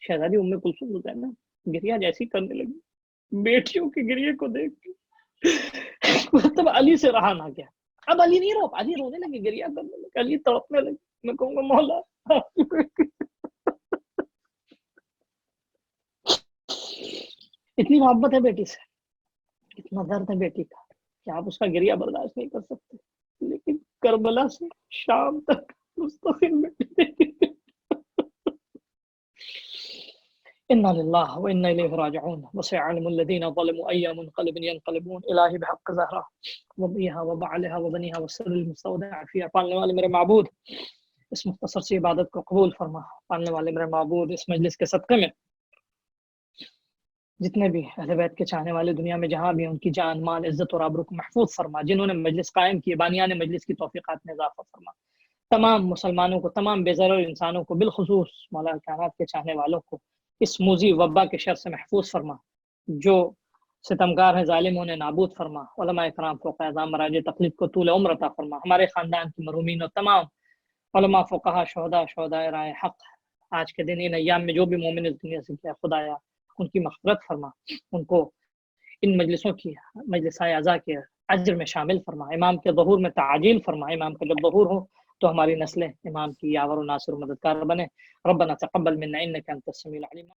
شہزادی ام کلثوم زینب گریہ جیسی کرنے لگی بیٹیوں کے گریے کو دیکھ کے، مطلب علی سے رہا نہ گیا، اب علی نہیں رو، علی رونے لگے، گریہ کرنے لگے، علی تڑپنے لگے۔ میں کہوں گا مولا اتنی محبت ہے بیٹی سے، اتنا درد ہے بیٹی کا کہ آپ اس کا گریہ برداشت نہیں کر سکتے، لیکن کربلا سے شام تک مستقل بیٹی انا للہ و انا الیہ راجعون وسيعلم الذين ظلموا اي منقلب ينقلبون الہی بحق زہرا وبیہا وبعلہا وبنیہا والسر المستودع فیہا۔ پالنے والے میرے معبود اس مختصر سی عبادت کو قبول فرما، پالنے والے میرے معبود اس مجلس کے صدقے میں جتنے بھی اہل بیت کے چاہنے والے دنیا میں جہاں بھی ان کی جان مال عزت اور آبرو کو محفوظ فرما، جنہوں نے مجلس قائم کی، بانیان مجلس کی توفیقات میں اضافہ فرما، تمام مسلمانوں کو، تمام بے ضرر انسانوں کو، بالخصوص مولا کائنات کے چاہنے والوں کو اس موذی وبا کے شر سے محفوظ فرما، جو ستمگار ہیں ظالموں نے نابود فرما، علماء کرام فوق اعظام مراجع تقلید کو طول عمر عطا فرما، ہمارے خاندان کی مرحومین و تمام علماء فقہا شہداء رائے حق آج کے دن ان ایام میں جو بھی مومن اس دنیا سے گیا، خدایا ان کی مغفرت فرما، ان کو ان مجلسوں کی مجلس اعزا کے اجر میں شامل فرما، امام کے ظہور میں تعجیل فرما، امام کا جب ظہور ہو تو ہماری نسلیں امام کی یاور و ناصر و مددگار بنے۔ ربنا تقبل منا انک انت السمیع العلیم۔